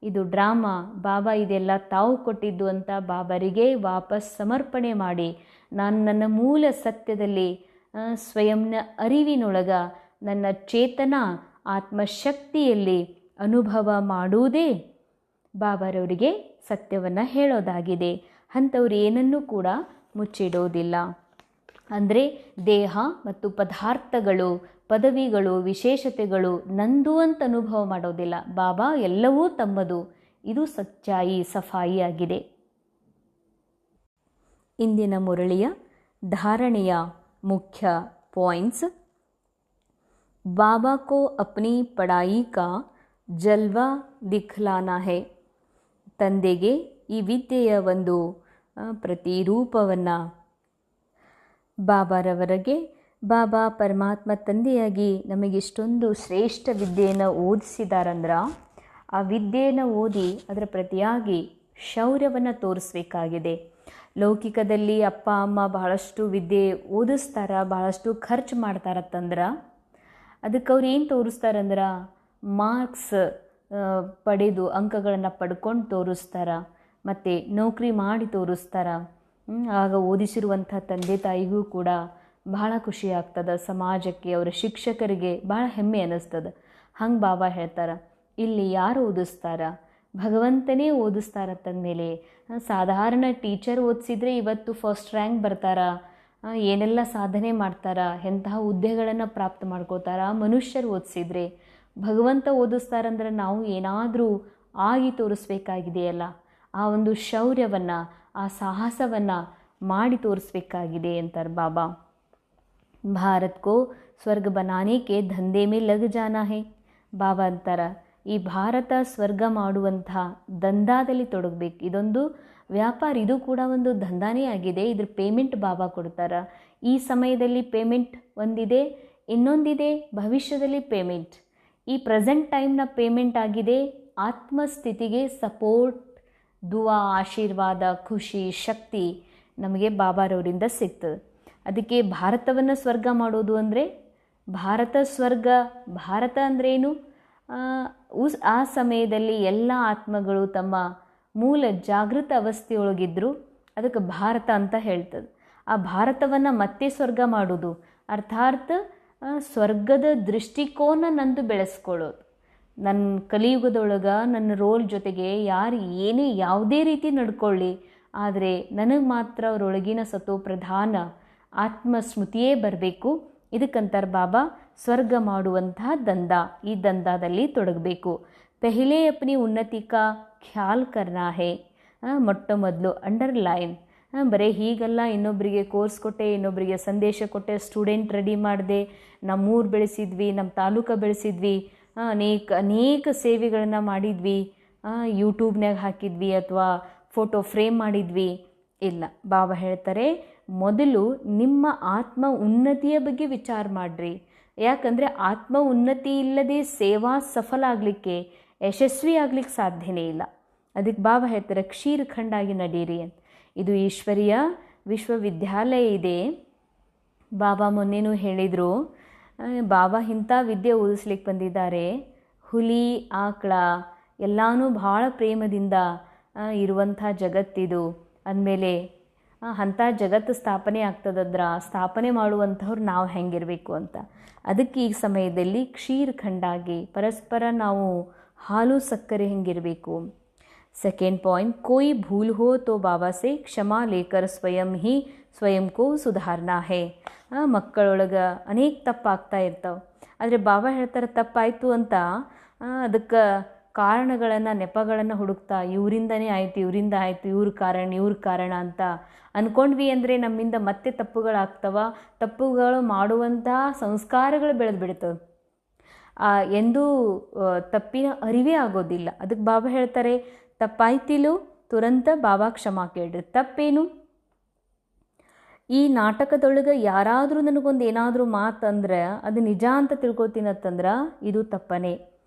ಇದು ಡ್ರಾಮಾ. ಬಾಬಾ ಇದೆಲ್ಲ ತಾವು ಕೊಟ್ಟಿದ್ದು ಅಂತ ಬಾಬರಿಗೆ ವಾಪಸ್ ಸಮರ್ಪಣೆ ಮಾಡಿ, ನಾನು ನನ್ನ ಮೂಲ ಸತ್ಯದಲ್ಲಿ ಸ್ವಯಂನ ಅರಿವಿನೊಳಗ ನನ್ನ ಚೇತನ ಆತ್ಮಶಕ್ತಿಯಲ್ಲಿ ಅನುಭವ ಮಾಡುವುದೇ ಬಾಬಾರವರಿಗೆ ಸತ್ಯವನ್ನು ಹೇಳೋದಾಗಿದೆ. ಅಂಥವ್ರು ಏನನ್ನೂ ಕೂಡ ಮುಚ್ಚಿಡೋದಿಲ್ಲ. ಅಂದರೆ ದೇಹ ಮತ್ತು ಪದಾರ್ಥಗಳು, ಪದವಿಗಳು, ವಿಶೇಷತೆಗಳು ನಂದು ಅಂತ ಅನುಭವ ಮಾಡೋದಿಲ್ಲ. ಬಾಬಾ ಎಲ್ಲವೂ ತಮ್ಮದು. ಇದು ಸಚ್ಚಾಯಿ, ಸಫಾಯಿ ಆಗಿದೆ. ಇಂದಿನ ಮುರಳಿಯ ಧಾರಣೆಯ ಮುಖ್ಯ ಪಾಯಿಂಟ್ಸ್. ಬಾಬಾ ಕೋ ಅಪ್ನಿ ಪಢಾಯಿ ಕಾ ಜಲ್ವಾ ದಿಖ್ಲಾನಾ ಹೈ. ತಂದೆಗೆ ಈ ವಿದ್ಯೆಯ ಒಂದು ಪ್ರತಿರೂಪವನ್ನು ಬಾಬಾರವರಿಗೆ, ಬಾಬಾ ಪರಮಾತ್ಮ ತಂದೆಯಾಗಿ ನಮಗಿಷ್ಟೊಂದು ಶ್ರೇಷ್ಠ ವಿದ್ಯೆಯನ್ನು ಓದಿಸಿದಾರಂದ್ರೆ, ಆ ವಿದ್ಯೆಯನ್ನು ಓದಿ ಅದರ ಪ್ರತಿಯಾಗಿ ಶೌರ್ಯವನ್ನು ತೋರಿಸ್ಬೇಕಾಗಿದೆ. ಲೌಕಿಕದಲ್ಲಿ ಅಪ್ಪ ಅಮ್ಮ ಬಹಳಷ್ಟು ವಿದ್ಯೆ ಓದಿಸ್ತಾರೆ, ಬಹಳಷ್ಟು ಖರ್ಚು ಮಾಡ್ತಾರತ್ತಂದ್ರೆ, ಅದಕ್ಕೆ ಅವ್ರು ಏನು ತೋರಿಸ್ತಾರಂದ್ರೆ ಮಾರ್ಕ್ಸ್ ಪಡೆದು ಅಂಕಗಳನ್ನು ಪಡ್ಕೊಂಡು ತೋರಿಸ್ತಾರೆ, ಮತ್ತು ನೌಕರಿ ಮಾಡಿ ತೋರಿಸ್ತಾರೆ. ಆಗ ಓದಿಸಿರುವಂಥ ತಂದೆ ತಾಯಿಗೂ ಕೂಡ ಬಹಳ ಖುಷಿ ಆಗ್ತದೆ, ಸಮಾಜಕ್ಕೆ, ಅವರ ಶಿಕ್ಷಕರಿಗೆ ಭಾಳ ಹೆಮ್ಮೆ ಅನ್ನಿಸ್ತದೆ. ಹಂಗೆ ಬಾಬಾ ಹೇಳ್ತಾರೆ, ಇಲ್ಲಿ ಯಾರು ಓದಿಸ್ತಾರ? ಭಗವಂತನೇ ಓದಿಸ್ತಾರಂತಂದಮೇಲೆ ಸಾಧಾರಣ ಟೀಚರ್ ಓದಿಸಿದ್ರೆ ಇವತ್ತು ಫಸ್ಟ್ ರ್ಯಾಂಕ್ ಬರ್ತಾರ, ಏನೆಲ್ಲ ಸಾಧನೆ ಮಾಡ್ತಾರ, ಎಂತಹ ಹುದ್ದೆಗಳನ್ನು ಪ್ರಾಪ್ತ ಮಾಡ್ಕೋತಾರ. ಮನುಷ್ಯರು ಓದಿಸಿದ್ರೆ ಭಗವಂತ ಓದಿಸ್ತಾರಂದ್ರೆ ನಾವು ಏನಾದರೂ ಆಗಿ ತೋರಿಸ್ಬೇಕಾಗಿದೆಯಲ್ಲ, ಆ ಒಂದು ಶೌರ್ಯವನ್ನು, ಆ ಸಾಹಸವನ್ನು ಮಾಡಿ ತೋರಿಸ್ಬೇಕಾಗಿದೆ ಅಂತಾರೆ ಬಾಬಾ. ಭಾರತ್ ಕೋ ಸ್ವರ್ಗ ಬನಾನೆ ಕೆ ದಂಧೆ ಮೇ ಲಗ್ ಜಾನಾ ಹೇ. ಬಾಬಾ ಅಂತಾರ, ಈ ಭಾರತ ಸ್ವರ್ಗ ಮಾಡುವಂಥ ದಂಧಾದಲ್ಲಿ ತೊಡಗಬೇಕು. ಇದೊಂದು ವ್ಯಾಪಾರ, ಇದು ಕೂಡ ಒಂದು ದಂಧಾನೇ ಆಗಿದೆ. ಇದ್ರ ಪೇಮೆಂಟ್ ಬಾಬಾ ಕೊಡ್ತಾರೆ. ಈ ಸಮಯದಲ್ಲಿ ಪೇಮೆಂಟ್ ಒಂದಿದೆ, ಇನ್ನೊಂದಿದೆ ಭವಿಷ್ಯದಲ್ಲಿ ಪೇಮೆಂಟ್. ಈ ಪ್ರೆಸೆಂಟ್ ಟೈಮ್ನ ಪೇಮೆಂಟ್ ಆಗಿದೆ ಆತ್ಮಸ್ಥಿತಿಗೆ ಸಪೋರ್ಟ್, ದುವಾ, ಆಶೀರ್ವಾದ, ಖುಷಿ, ಶಕ್ತಿ ನಮಗೆ ಬಾಬಾರವರಿಂದ ಸಿಗ್ತದೆ. ಅದಕ್ಕೆ ಭಾರತವನ್ನು ಸ್ವರ್ಗ ಮಾಡೋದು ಅಂದರೆ ಭಾರತ ಸ್ವರ್ಗ. ಭಾರತ ಅಂದ್ರೇನು? ಆ ಸಮಯದಲ್ಲಿ ಎಲ್ಲ ಆತ್ಮಗಳು ತಮ್ಮ ಮೂಲ ಜಾಗೃತ ಅವಸ್ಥೆಯೊಳಗಿದ್ರು, ಅದಕ್ಕೆ ಭಾರತ ಅಂತ ಹೇಳ್ತದೆ. ಆ ಭಾರತವನ್ನು ಮತ್ತೆ ಸ್ವರ್ಗ ಮಾಡೋದು ಅರ್ಥಾತ್ ಸ್ವರ್ಗದ ದೃಷ್ಟಿಕೋನ ನಂದು ಬೆಳೆಸ್ಕೊಳ್ಳೋದು. ನನ್ನ ಕಲಿಯುಗದೊಳಗೆ ನನ್ನ ರೋಲ್ ಜೊತೆಗೆ ಯಾರು ಏನೇ ಯಾವುದೇ ರೀತಿ ನಡ್ಕೊಳ್ಳಿ, ಆದರೆ ನನಗೆ ಮಾತ್ರ ಅವರೊಳಗಿನ ಸತೋಪ್ರಧಾನ ಆತ್ಮಸ್ಮೃತಿಯೇ ಬರಬೇಕು. ಇದಕ್ಕಂತಾರೆ ಬಾಬಾ ಸ್ವರ್ಗ ಮಾಡುವಂತಹ ದಂಧ. ಈ ದಂಧದಲ್ಲಿ ತೊಡಗಬೇಕು. ಪೆಹಲೆ ಅಪ್ನಿ ಉನ್ನತಿ ಕಾ ಖ್ಯಾಲ್ ಕರ್ನಾ ಹೇ. ಮೊಟ್ಟ ಮೊದಲು ಅಂಡರ್ಲೈನ್. ಬರೀ ಹೀಗಲ್ಲ, ಇನ್ನೊಬ್ಬರಿಗೆ ಕೋರ್ಸ್ ಕೊಟ್ಟೆ, ಇನ್ನೊಬ್ಬರಿಗೆ ಸಂದೇಶ ಕೊಟ್ಟೆ, ಸ್ಟೂಡೆಂಟ್ ರೆಡಿ ಮಾಡಿದೆ, ನಮ್ಮೂರು ಬೆಳೆಸಿದ್ವಿ, ನಮ್ಮ ತಾಲೂಕು ಬೆಳೆಸಿದ್ವಿ, ಅನೇಕ ಸೇವೆಗಳನ್ನು ಮಾಡಿದ್ವಿ, ಯೂಟ್ಯೂಬ್ನಾಗ ಹಾಕಿದ್ವಿ ಅಥವಾ ಫೋಟೋ ಫ್ರೇಮ್ ಮಾಡಿದ್ವಿ. ಇಲ್ಲ, ಬಾಬಾ ಹೇಳ್ತಾರೆ ಮೊದಲು ನಿಮ್ಮ ಆತ್ಮ ಉನ್ನತಿಯ ಬಗ್ಗೆ ವಿಚಾರ ಮಾಡಿರಿ. ಯಾಕಂದರೆ ಆತ್ಮ ಉನ್ನತಿ ಇಲ್ಲದೆ ಸೇವಾ ಸಫಲ ಆಗಲಿಕ್ಕೆ, ಯಶಸ್ವಿ ಆಗ್ಲಿಕ್ಕೆ ಸಾಧ್ಯನೇ ಇಲ್ಲ. ಅದಕ್ಕೆ ಬಾಬಾ ಹೇಳ್ತಾರೆ ಕ್ಷೀರಖಂಡಾಗಿ ನಡೀರಿ ಅಂತ. ಇದು ಈಶ್ವರೀಯ ವಿಶ್ವವಿದ್ಯಾಲಯ ಇದೆ. ಬಾಬಾ ಮೊನ್ನೆನೂ ಹೇಳಿದರು, ಬಾಬಾ ಇಂಥ ವಿದ್ಯೆ ಓದಿಸ್ಲಿಕ್ಕೆ ಬಂದಿದ್ದಾರೆ. ಹುಲಿ, ಆಕಳ ಎಲ್ಲನೂ ಭಾಳ ಪ್ರೇಮದಿಂದ ಇರುವಂಥ ಜಗತ್ತಿದು. ಅಂದಮೇಲೆ ಅಂಥ ಜಗತ್ತು ಸ್ಥಾಪನೆ ಆಗ್ತದದ್ರ ಸ್ಥಾಪನೆ ಮಾಡುವಂಥವ್ರು ನಾವು ಹೆಂಗಿರಬೇಕು ಅಂತ. ಅದಕ್ಕೆ ಈ ಸಮಯದಲ್ಲಿ ಕ್ಷೀರಖಂಡಾಗಿ ಪರಸ್ಪರ ನಾವು ಹಾಲು ಸಕ್ಕರೆ ಹೆಂಗಿರಬೇಕು. ಸೆಕೆಂಡ್ ಪಾಯಿಂಟ್, ಕೋಯಿ ಭೂಲ್ ಹೋ ತೋ ಬಾಬಾ ಸೆ ಕ್ಷಮಾ ಲೇಕರ್ ಸ್ವಯಂ ಕೋ ಸುಧಾರ್ನಾ ಹೇ. ಮಕ್ಕಳೊಳಗೆ ಅನೇಕ ತಪ್ಪಾಗ್ತಾ ಇರ್ತಾವೆ. ಆದರೆ ಬಾಬಾ ಹೇಳ್ತಾರೆ ತಪ್ಪಾಯಿತು ಅಂತ ಅದಕ್ಕೆ ಕಾರಣಗಳನ್ನು, ನೆಪಗಳನ್ನು ಹುಡುಕ್ತಾ ಇವರಿಂದನೇ ಆಯಿತು, ಇವರಿಂದ ಆಯಿತು, ಇವ್ರ ಕಾರಣ ಅಂತ ಅಂದ್ಕೊಂಡ್ವಿ ಅಂದರೆ ನಮ್ಮಿಂದ ಮತ್ತೆ ತಪ್ಪುಗಳಾಗ್ತವ. ತಪ್ಪುಗಳು ಮಾಡುವಂಥ ಸಂಸ್ಕಾರಗಳು ಬೆಳೆದು ಬಿಡ್ತವೆ. ಎಂದೂ ತಪ್ಪಿನ ಅರಿವೇ ಆಗೋದಿಲ್ಲ. ಅದಕ್ಕೆ ಬಾಬಾ ಹೇಳ್ತಾರೆ ತಪ್ಪಾಯ್ತಿಲು ತುರಂತ ಬಾಬಾ ಕ್ಷಮಾ ಕೇಳ್ರಿ. ತಪ್ಪೇನು? ಈ ನಾಟಕದೊಳಗೆ ಯಾರಾದರೂ ನನಗೊಂದು ಏನಾದರೂ ಮಾತಂದ್ರೆ ಅದು ನಿಜ ಅಂತ ತಿಳ್ಕೊತೀನತ್ತಂದ್ರೆ ಇದು ತಪ್ಪನೇ.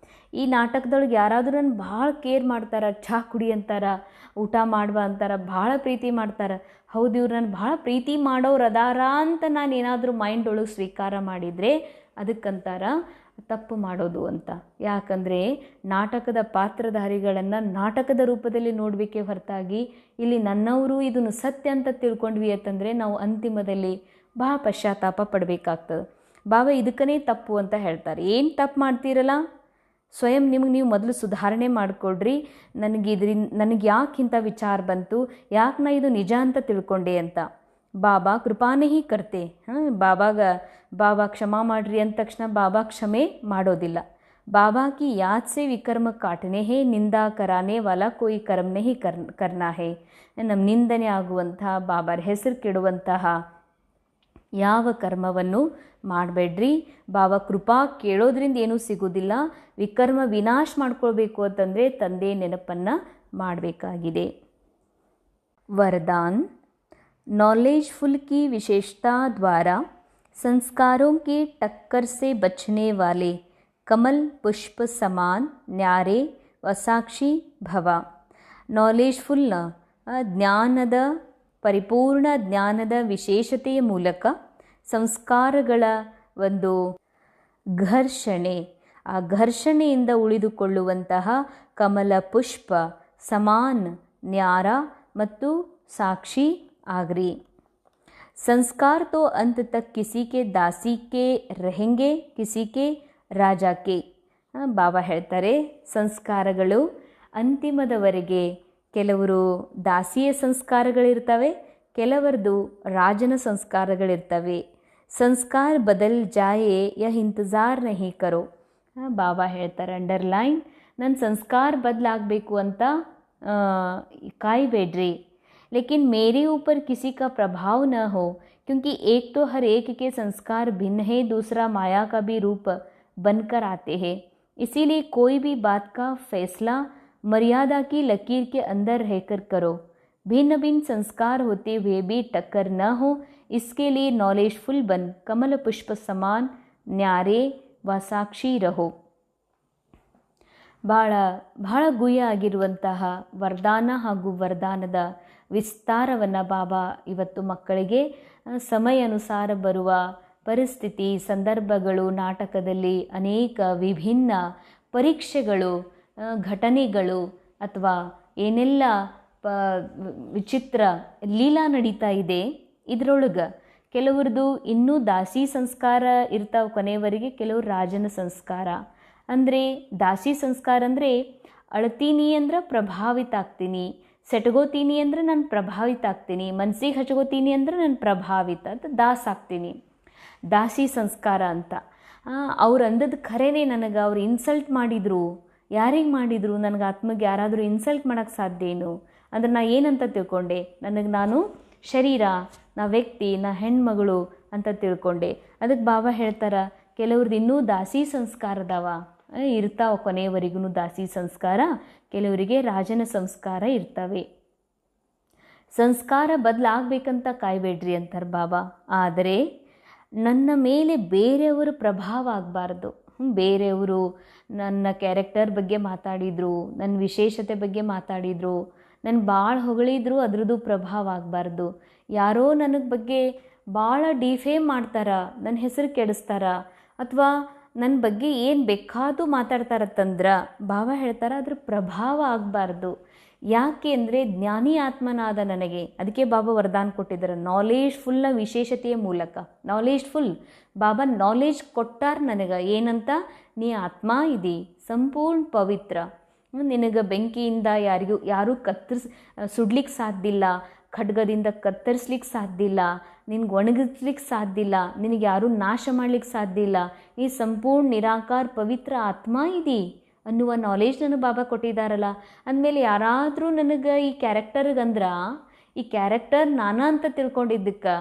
ಈ ನಾಟಕದೊಳಗೆ ಯಾರಾದರೂ ನನ್ನ ಭಾಳ ಕೇರ್ ಮಾಡ್ತಾರೆ, ಚಹಾ ಕುಡಿ ಅಂತಾರೆ, ಊಟ ಮಾಡುವ ಅಂತಾರೆ, ಭಾಳ ಪ್ರೀತಿ ಮಾಡ್ತಾರೆ. ಹೌದು, ಇವ್ರು ನಾನು ಭಾಳ ಪ್ರೀತಿ ಮಾಡೋರು ಅದಾರ ಅಂತ ನಾನು ಏನಾದರೂ ಮೈಂಡ್ ಒಳಗೆ ಸ್ವೀಕಾರ ಮಾಡಿದರೆ ಅದಕ್ಕಂತಾರ ತಪ್ಪು ಮಾಡೋದು ಅಂತ. ಯಾಕಂದರೆ ನಾಟಕದ ಪಾತ್ರಧಾರಿಗಳನ್ನು ನಾಟಕದ ರೂಪದಲ್ಲಿ ನೋಡಬೇಕೇ ಹೊರತಾಗಿ ಇಲ್ಲಿ ನನ್ನವರು ಇದನ್ನು ಸತ್ಯ ಅಂತ ತಿಳ್ಕೊಂಡ್ವಿ ಅಂತಂದರೆ ನಾವು ಅಂತಿಮದಲ್ಲಿ ಭಾಳ ಪಶ್ಚಾತ್ತಾಪ ಪಡಬೇಕಾಗ್ತದೆ. ಬಾಬಾ ಇದಕ್ಕನೇ ತಪ್ಪು ಅಂತ ಹೇಳ್ತಾರೆ. ಏನು ತಪ್ಪು ಮಾಡ್ತೀರಲ್ಲ, ಸ್ವಯಂ ನಿಮಗೆ ನೀವು ಮೊದಲು ಸುಧಾರಣೆ ಮಾಡಿಕೊಡ್ರಿ. ನನಗೆ ಯಾಕೆ ಇಂಥ ವಿಚಾರ ಬಂತು, ಯಾಕೆ ನಾ ಇದು ನಿಜ ಅಂತ ತಿಳ್ಕೊಂಡೆ ಅಂತ. ಬಾಬಾ ಕೃಪಾನೇ ಹೀ ಕರ್ತೆ. ಬಾಬಾ ಕ್ಷಮಾ ಮಾಡ್ರಿ ಅಂದ ತಕ್ಷಣ ಬಾಬಾ ಕ್ಷಮೆ ಮಾಡೋದಿಲ್ಲ. ಬಾಬಾ ಕಿ ಯಾದ್ ಸೆ ವಿಕರ್ಮ ಕಾಟನೆ ಹೇ, ನಿಂದಾ ಕರಾನೆ ವಾಲಾ ಕೋಯಿ ಕರ್ಮನೆ ಹಿ ಕರ್ನಾ ಹೇ. ನಮ್ಮ ನಿಂದನೆ ಆಗುವಂತಹ, ಬಾಬಾರ ಹೆಸರು ಕೆಡುವಂತಹ ಯಾವ ಕರ್ಮವನ್ನು ಮಾಡಬೇಡ್ರಿ. ಬಾಬಾ ಕೃಪಾ ಕೇಳೋದ್ರಿಂದ ಏನೂ ಸಿಗೋದಿಲ್ಲ. ವಿಕರ್ಮ ವಿನಾಶ ಮಾಡ್ಕೊಳ್ಬೇಕು ಅಂತಂದರೆ ತಂದೆ ನೆನಪನ್ನು ಮಾಡಬೇಕಾಗಿದೆ. वरदान, नॉलेजफुल की विशेषता द्वारा संस्कारों के टक्कर से बचने वाले कमल पुष्प समान न्यारे व साक्षी भव. ನಾಲೆಜ್ಫುಲ್ನ ಜ್ಞಾನದ ಪರಿಪೂರ್ಣ ಜ್ಞಾನದ ವಿಶೇಷತೆಯ ಮೂಲಕ ಸಂಸ್ಕಾರಗಳ ಒಂದು ಘರ್ಷಣೆ, ಆ ಘರ್ಷಣೆಯಿಂದ ಉಳಿದುಕೊಳ್ಳುವಂತಹ ಕಮಲ ಪುಷ್ಪ ಸಮಾನ್ ನ್ಯಾರ ಮತ್ತು ಸಾಕ್ಷಿ ಆಗ್ರಿ. संस्कार तो अंत तक किसी के दासी के रहेंगे, किसी के राजा के. ಬಾಬಾ ಹೇಳ್ತಾರೆ ಸಂಸ್ಕಾರಗಳು ಅಂತಿಮದವರೆಗೆ ಕೆಲವರು ದಾಸಿಯ ಸಂಸ್ಕಾರಗಳಿರ್ತವೆ, ಕೆಲವರದು ರಾಜನ ಸಂಸ್ಕಾರಗಳಿರ್ತವೆ. ಸಂಸ್ಕಾರ ಬದಲ್ ಜಾಯೆ ಯ ಇಂತಜಾರ್ ನಹಿ ಕರೋ. ಬಾಬಾ ಹೇಳ್ತಾರೆ ಅಂಡರ್ಲೈನ್, ನನ್ನ ಸಂಸ್ಕಾರ ಬದಲಾಗಬೇಕು ಅಂತ ಕಾಯಬೇಡ್ರಿ. लेकिन मेरे ऊपर किसी का प्रभाव न हो, क्योंकि एक तो हर एक के संस्कार भिन्न है, दूसरा माया का भी रूप बनकर आते हैं. इसीलिए कोई भी बात का फैसला मर्यादा की लकीर के अंदर रहकर करो. भिन्न भिन्न संस्कार होते हुए भी टक्कर न हो, इसके लिए नॉलेजफुल बन कमल पुष्प समान न्यारे व साक्षी रहो. ಭಾಳ ಭಾಳ ಗುಹ್ಯ ಆಗಿರುವಂತಹ ವರದಾನ ಹಾಗೂ ವರದಾನದ ವಿಸ್ತಾರವನ್ನು ಬಾಬಾ ಇವತ್ತು ಮಕ್ಕಳಿಗೆ ಸಮಯ ಅನುಸಾರ ಬರುವ ಪರಿಸ್ಥಿತಿ ಸಂದರ್ಭಗಳು, ನಾಟಕದಲ್ಲಿ ಅನೇಕ ವಿಭಿನ್ನ ಪರೀಕ್ಷೆಗಳು, ಘಟನೆಗಳು ಅಥವಾ ಏನೆಲ್ಲ ವಿಚಿತ್ರ ಲೀಲಾ ನಡೀತಾ ಇದೆ, ಇದರೊಳಗೆ ಕೆಲವ್ರದ್ದು ಇನ್ನೂ ದಾಸಿ ಸಂಸ್ಕಾರ ಇರ್ತಾವೆ ಕೊನೆಯವರೆಗೆ, ಕೆಲವರು ರಾಜನ ಸಂಸ್ಕಾರ. ಅಂದರೆ ದಾಸಿ ಸಂಸ್ಕಾರ ಅಂದರೆ ಅಳ್ತೀನಿ ಅಂದ್ರೆ ಪ್ರಭಾವಿತ ಆಗ್ತೀನಿ, ಸೆಟ್ಗೋತೀನಿ ಅಂದ್ರೆ ನಾನು ಪ್ರಭಾವಿತ ಆಗ್ತೀನಿ, ಮನಸ್ಸಿಗೆ ಹಚ್ಕೋತೀನಿ ಅಂದ್ರೆ ನಾನು ಪ್ರಭಾವಿತ ಅಂತ ದಾಸ್ ಆಗ್ತೀನಿ. ದಾಸಿ ಸಂಸ್ಕಾರ ಅಂತ ಅವ್ರು ಅಂದದ್ದು ಖರೇನೆ ನನಗೆ ಅವ್ರು ಇನ್ಸಲ್ಟ್ ಮಾಡಿದರು, ಯಾರಿಗೆ ಮಾಡಿದರು, ನನಗೆ ಆತ್ಮಗೆ ಯಾರಾದರೂ ಇನ್ಸಲ್ಟ್ ಮಾಡೋಕ್ಕೆ ಸಾಧ್ಯ ಏನು ಅಂದ್ರೆ ನಾ ಏನಂತ ತಿಳ್ಕೊಂಡೆ, ನನಗೆ ನಾನು ಶರೀರ, ನಾ ವ್ಯಕ್ತಿ, ನಾ ಹೆಣ್ಮಗಳು ಅಂತ ತಿಳ್ಕೊಂಡೆ. ಅದಕ್ಕೆ ಬಾಬಾ ಹೇಳ್ತಾರೆ ಕೆಲವ್ರದ್ದು ಇನ್ನೂ ದಾಸಿ ಸಂಸ್ಕಾರದವ ಇರ್ತಾವೆ, ಕೊನೆಯವರೆಗೂ ದಾಸಿ ಸಂಸ್ಕಾರ, ಕೆಲವರಿಗೆ ರಾಜನ ಸಂಸ್ಕಾರ ಇರ್ತವೆ. ಸಂಸ್ಕಾರ ಬದಲಾಗಬೇಕಂತ ಕಾಯಬೇಡ್ರಿ ಅಂತಾರೆ ಬಾಬಾ. ಆದರೆ ನನ್ನ ಮೇಲೆ ಬೇರೆಯವರು ಪ್ರಭಾವ ಆಗಬಾರ್ದು. ಬೇರೆಯವರು ನನ್ನ ಕ್ಯಾರೆಕ್ಟರ್ ಬಗ್ಗೆ ಮಾತಾಡಿದರು, ನನ್ನ ವಿಶೇಷತೆ ಬಗ್ಗೆ ಮಾತಾಡಿದರು, ನನ್ನ ಭಾಳ ಹೊಗಳಿದ್ರು, ಅದ್ರದ್ದು ಪ್ರಭಾವ ಆಗಬಾರ್ದು. ಯಾರೋ ನನಗೆ ಬಗ್ಗೆ ಭಾಳ ಡಿಫೇಮ್ ಮಾಡ್ತಾರ, ನನ್ನ ಹೆಸರು ಕೆಡಿಸ್ತಾರ, ಅಥವಾ ನನ್ನ ಬಗ್ಗೆ ಏನು ಬೇಕಾದರೂ ಮಾತಾಡ್ತಾರತ್ತಂದ್ರೆ ಬಾಬಾ ಹೇಳ್ತಾರೆ ಅದ್ರ ಪ್ರಭಾವ ಆಗಬಾರ್ದು. ಯಾಕೆ ಅಂದರೆ ಜ್ಞಾನಿ ಆತ್ಮನಾದ ನನಗೆ, ಅದಕ್ಕೆ ಬಾಬಾ ವರದಾನ ಕೊಟ್ಟಿದ್ದಾರೆ ನಾಲೇಜ್ಫುಲ್ನ ವಿಶೇಷತೆಯ ಮೂಲಕ. ನಾಲೇಜ್ಫುಲ್ ಬಾಬಾ ನಾಲೇಜ್ ಕೊಟ್ಟಾರ ನನಗೆ, ಏನಂತ, ನೀ ಆತ್ಮ ಇದಿ, ಸಂಪೂರ್ಣ ಪವಿತ್ರ, ನಿನಗೆ ಬೆಂಕಿಯಿಂದ ಯಾರೂ ಸುಡ್ಲಿಕ್ಕೆ ಸಾಧ್ಯ ಇಲ್ಲ, ಖಡ್ಗದಿಂದ ಕತ್ತರಿಸ್ಲಿಕ್ಕೆ ಸಾಧ್ಯ ಇಲ್ಲ, ನಿನ್ಗೆ ಒಣಗಿಸ್ಲಿಕ್ಕೆ ಸಾಧ್ಯ ಇಲ್ಲ, ನಿನಗೆ ಯಾರೂ ನಾಶ ಮಾಡ್ಲಿಕ್ಕೆ ಸಾಧ್ಯ ಇಲ್ಲ, ನೀ ಸಂಪೂರ್ಣ ನಿರಾಕಾರ ಪವಿತ್ರ ಆತ್ಮ ಇದಿ ಅನ್ನುವ ನಾಲೇಜ್ ನನಗೆ ಬಾಬಾ ಕೊಟ್ಟಿದ್ದಾರಲ್ಲ. ಅಂದಮೇಲೆ ಯಾರಾದರೂ ನನಗೆ ಈ ಕ್ಯಾರೆಕ್ಟರ್ಗಂದ್ರೆ, ಈ ಕ್ಯಾರೆಕ್ಟರ್ ನಾನಾ ಅಂತ ತಿಳ್ಕೊಂಡಿದ್ದಕ್ಕೆ,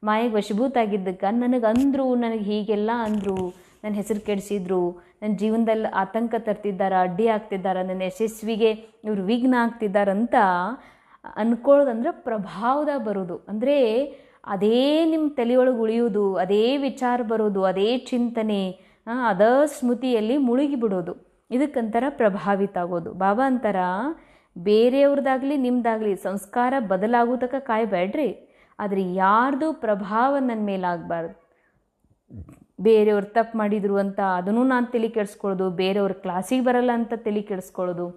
ಮಾಯೆಗೆ ವಶಭೂತ ಆಗಿದ್ದಕ್ಕೆ ನನಗೆ ಅಂದರು, ನನಗೆ ಹೀಗೆಲ್ಲ ಅಂದರು, ನನ್ನ ಹೆಸರು ಕೆಡಿಸಿದ್ರು, ನನ್ನ ಜೀವನದಲ್ಲಿ ಆತಂಕ ತರ್ತಿದ್ದಾರೆ, ಅಡ್ಡಿ ಆಗ್ತಿದ್ದಾರೆ, ನನ್ನ ಯಶಸ್ವಿಗೆ ಇವರು ವಿಘ್ನ ಆಗ್ತಿದ್ದಾರಂತ ಅಂದ್ಕೊಳ್ಳೋದಂದ್ರೆ ಪ್ರಭಾವದಾಗ ಬರೋದು. ಅಂದರೆ ಅದೇ ನಿಮ್ಮ ತಲೆಯೊಳಗೆ ಉಳಿಯೋದು, ಅದೇ ವಿಚಾರ ಬರೋದು, ಅದೇ ಚಿಂತನೆ, ಅದೇ ಸ್ಮೃತಿಯಲ್ಲಿ ಮುಳುಗಿ ಬಿಡೋದು. ಇದಕ್ಕಂತರ ಪ್ರಭಾವಿತ ಆಗೋದು. ಬಾಬಾ ಅಂತಾರ ಬೇರೆಯವ್ರದ್ದಾಗಲಿ ನಿಮ್ದಾಗಲಿ ಸಂಸ್ಕಾರ ಬದಲಾಗೋದಕ್ಕೆ ಕಾಯಬೇಡ್ರಿ, ಆದರೆ ಯಾರ್ದು ಪ್ರಭಾವ ನನ್ನ ಮೇಲಾಗಬಾರ್ದು. ಬೇರೆಯವ್ರು ತಪ್ಪು ಮಾಡಿದರು ಅಂತ ಅದನ್ನು ನಾನು ತಲೆ ಕೆಡಿಸ್ಕೊಳ್ಳೋದು, ಬೇರೆಯವ್ರ ಕ್ಲಾಸಿಗೆ ಬರಲ್ಲ ಅಂತ ತಲೆ ಕೆಡಿಸ್ಕೊಳ್ಳೋದು,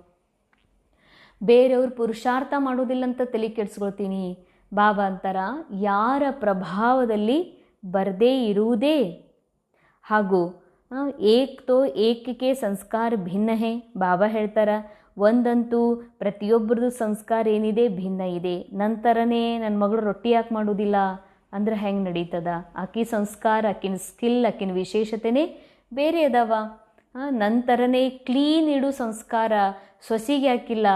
ಬೇರೆಯವ್ರು ಪುರುಷಾರ್ಥ ಮಾಡೋದಿಲ್ಲ ಅಂತ ತಲೆ ಕೆಡಿಸ್ಕೊಳ್ತೀನಿ. ಬಾಬಾ ಅಂತಾರ ಯಾರ ಪ್ರಭಾವದಲ್ಲಿ ಬರದೇ ಇರುವುದೇ, ಹಾಗೂ ಏಕ್ ತೋ ಏಕಕ್ಕೆ ಸಂಸ್ಕಾರ ಭಿನ್ನ ಹೇ. ಬಾಬಾ ಹೇಳ್ತಾರ ಒಂದಂತೂ ಪ್ರತಿಯೊಬ್ಬರದು ಸಂಸ್ಕಾರ ಏನಿದೆ ಭಿನ್ನ ಇದೆ. ನಂತರನೇ ನನ್ನ ಮಗಳು ರೊಟ್ಟಿ ಯಾಕೆ ಮಾಡೋದಿಲ್ಲ ಅಂದ್ರೆ ಹೆಂಗೆ ನಡೀತದ? ಆಕಿ ಸಂಸ್ಕಾರ, ಆಕಿನ ಸ್ಕಿಲ್, ಆಕಿನ ವಿಶೇಷತೆನೇ ಬೇರೆ ಅದಾವ. ನಂತರನೇ ಕ್ಲೀನ್ ಇಡು ಸಂಸ್ಕಾರ ಸೊಸಿಗೆ ಯಾಕಿಲ್ಲ,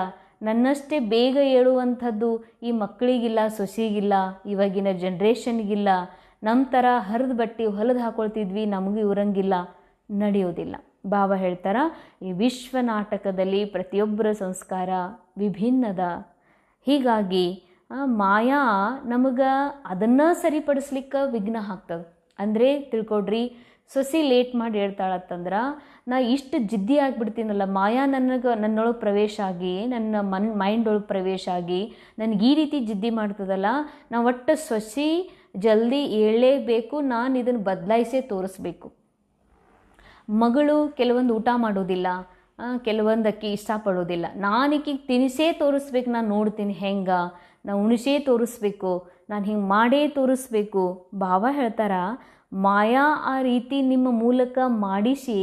ನನ್ನಷ್ಟೇ ಬೇಗ ಹೇಳುವಂಥದ್ದು ಈ ಮಕ್ಕಳಿಗಿಲ್ಲ, ಸೊಸಿಗಿಲ್ಲ, ಇವಾಗಿನ ಜನ್ರೇಷನ್ಗಿಲ್ಲ. ನಮ್ಮ ಥರ ಹರಿದು ಬಟ್ಟೆ ಹೊಲಿದು ಹಾಕೊಳ್ತಿದ್ವಿ, ನಮಗೂ ಇವ್ರಂಗಿಲ್ಲ, ನಡೆಯೋದಿಲ್ಲ. ಬಾಬಾ ಹೇಳ್ತಾರ ಈ ವಿಶ್ವ ನಾಟಕದಲ್ಲಿ ಪ್ರತಿಯೊಬ್ಬರ ಸಂಸ್ಕಾರ ವಿಭಿನ್ನದ. ಹೀಗಾಗಿ ಮಾಯಾ ನಮಗೆ ಅದನ್ನು ಸರಿಪಡಿಸ್ಲಿಕ್ಕೆ ವಿಘ್ನ ಆಗ್ತದೆ. ಅಂದರೆ ತಿಳ್ಕೊಡ್ರಿ, ಸೊಸಿ ಲೇಟ್ ಮಾಡಿ ಹೇಳ್ತಾಳತ್ತಂದ್ರೆ ನಾ ಇಷ್ಟು ಜಿದ್ದಿ ಆಗಿಬಿಡ್ತೀನಲ್ಲ, ಮಾಯಾ ನನ್ನೊಳಗೆ ಪ್ರವೇಶ ಆಗಿ, ನನ್ನ ಮೈಂಡ್ ಒಳಗೆ ಪ್ರವೇಶ ಆಗಿ ನನಗೆ ಈ ರೀತಿ ಜಿದ್ದಿ ಮಾಡ್ತದಲ್ಲ, ನಾ ಒಟ್ಟು ಸೊಸಿ ಜಲ್ದಿ ಹೇಳಲೇಬೇಕು, ನಾನು ಇದನ್ನು ಬದಲಾಯಿಸೇ ತೋರಿಸ್ಬೇಕು. ಮಗಳು ಕೆಲವೊಂದು ಊಟ ಮಾಡೋದಿಲ್ಲ, ಕೆಲವೊಂದು ಅಕ್ಕಿ ಇಷ್ಟಪಡೋದಿಲ್ಲ, ನಾನು ಈಕಿಗೆ ತಿನಿಸೇ ತೋರಿಸ್ಬೇಕು, ನಾನು ನೋಡ್ತೀನಿ ಹೆಂಗೆ, ನಾನು ಉಣಿಸೇ ತೋರಿಸ್ಬೇಕು, ನಾನು ಹಿಂಗೆ ಮಾಡೇ ತೋರಿಸ್ಬೇಕು. ಬಾಬಾ ಹೇಳ್ತಾರ ಮಾಯಾ ಆ ರೀತಿ ನಿಮ್ಮ ಮೂಲಕ ಮಾಡಿಸಿ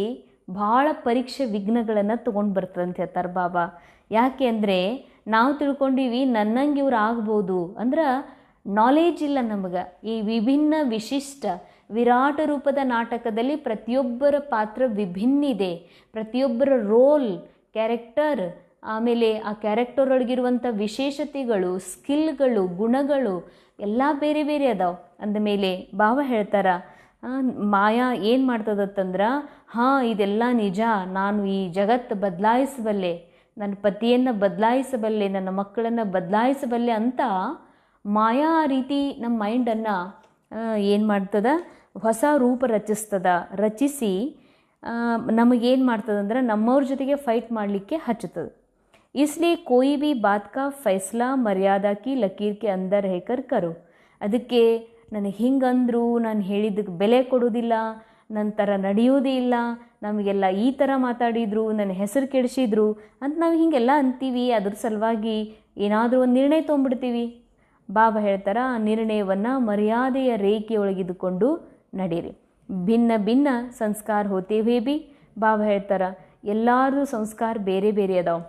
ಭಾಳ ಪರೀಕ್ಷೆ ವಿಘ್ನಗಳನ್ನು ತೊಗೊಂಡು ಬರ್ತದಂತ ಹೇಳ್ತಾರೆ ಬಾಬಾ. ಯಾಕೆ ಅಂದರೆ ನಾವು ತಿಳ್ಕೊಂಡಿವಿ ನನ್ನಂಗೆ ಇವ್ರು ಆಗ್ಬೋದು ಅಂದ್ರೆ ನಾಲೇಜ್ ಇಲ್ಲ ನಮಗೆ. ಈ ವಿಭಿನ್ನ ವಿಶಿಷ್ಟ ವಿರಾಟ ರೂಪದ ನಾಟಕದಲ್ಲಿ ಪ್ರತಿಯೊಬ್ಬರ ಪಾತ್ರ ವಿಭಿನ್ನ ಇದೆ. ಪ್ರತಿಯೊಬ್ಬರ ರೋಲ್, ಕ್ಯಾರೆಕ್ಟರ್, ಆಮೇಲೆ ಆ ಕ್ಯಾರೆಕ್ಟರ್ ಒಳಗಿರುವಂಥ ವಿಶೇಷತೆಗಳು, ಸ್ಕಿಲ್ಗಳು, ಗುಣಗಳು ಎಲ್ಲ ಬೇರೆ ಬೇರೆ ಅದಾವೆ. ಅಂದಮೇಲೆ ಬಾಬಾ ಹೇಳ್ತಾರ ಮಾಯಾ ಏನು ಮಾಡ್ತದತ್ತಂದ್ರೆ, ಹಾಂ ಇದೆಲ್ಲ ನಿಜ, ನಾನು ಈ ಜಗತ್ತು ಬದಲಾಯಿಸಬಲ್ಲೆ, ನನ್ನ ಪತಿಯನ್ನು ಬದಲಾಯಿಸಬಲ್ಲೆ, ನನ್ನ ಮಕ್ಕಳನ್ನು ಬದಲಾಯಿಸಬಲ್ಲೆ ಅಂತ ಮಾಯಾ ಆ ರೀತಿ ನಮ್ಮ ಮೈಂಡನ್ನು ಏನು ಮಾಡ್ತದ, ಹೊಸ ರೂಪ ರಚಿಸಿ ನಮಗೇನು ಮಾಡ್ತದಂದ್ರೆ ನಮ್ಮವ್ರ ಜೊತೆಗೆ ಫೈಟ್ ಮಾಡಲಿಕ್ಕೆ ಹಚ್ಚುತ್ತದೆ. इसलिए कोई भी बात का फैसला मर्यादा की लकीर के अंदर रहकर करो. ಅದಕ್ಕೆ ನನಗೆ ಹಿಂಗಂದ್ರು, ನಾನು ಹೇಳಿದ್ದಕ್ಕೆ ಬೆಲೆ ಕೊಡೋದಿಲ್ಲ, ನನ್ನ ಥರ ನಡೆಯೋದೇ ಇಲ್ಲ, ನಮಗೆಲ್ಲ ಈ ಥರ ಮಾತಾಡಿದರು, ನನ್ನ ಹೆಸರು ಕೆಡಿಸಿದ್ರು ಅಂತ ನಾವು ಹೀಗೆಲ್ಲ ಅಂತೀವಿ. ಅದ್ರ ಸಲುವಾಗಿ ಏನಾದರೂ ಒಂದು ನಿರ್ಣಯ ತೊಗೊಂಡ್ಬಿಡ್ತೀವಿ. ಬಾಬಾ ಹೇಳ್ತಾರ ಆ ನಿರ್ಣಯವನ್ನು ಮರ್ಯಾದೆಯ ರೇಖೆಯೊಳಗಿದ್ದುಕೊಂಡು ನಡೀರಿ. ಭಿನ್ನ ಭಿನ್ನ ಸಂಸ್ಕಾರ ಹೋತೆ ಹುಯೇ ಭಿ ಬಾಬಾ ಹೇಳ್ತಾರ ಎಲ್ಲರೂ ಸಂಸ್ಕಾರ ಬೇರೆ ಬೇರೆ ಅದಾವೆ.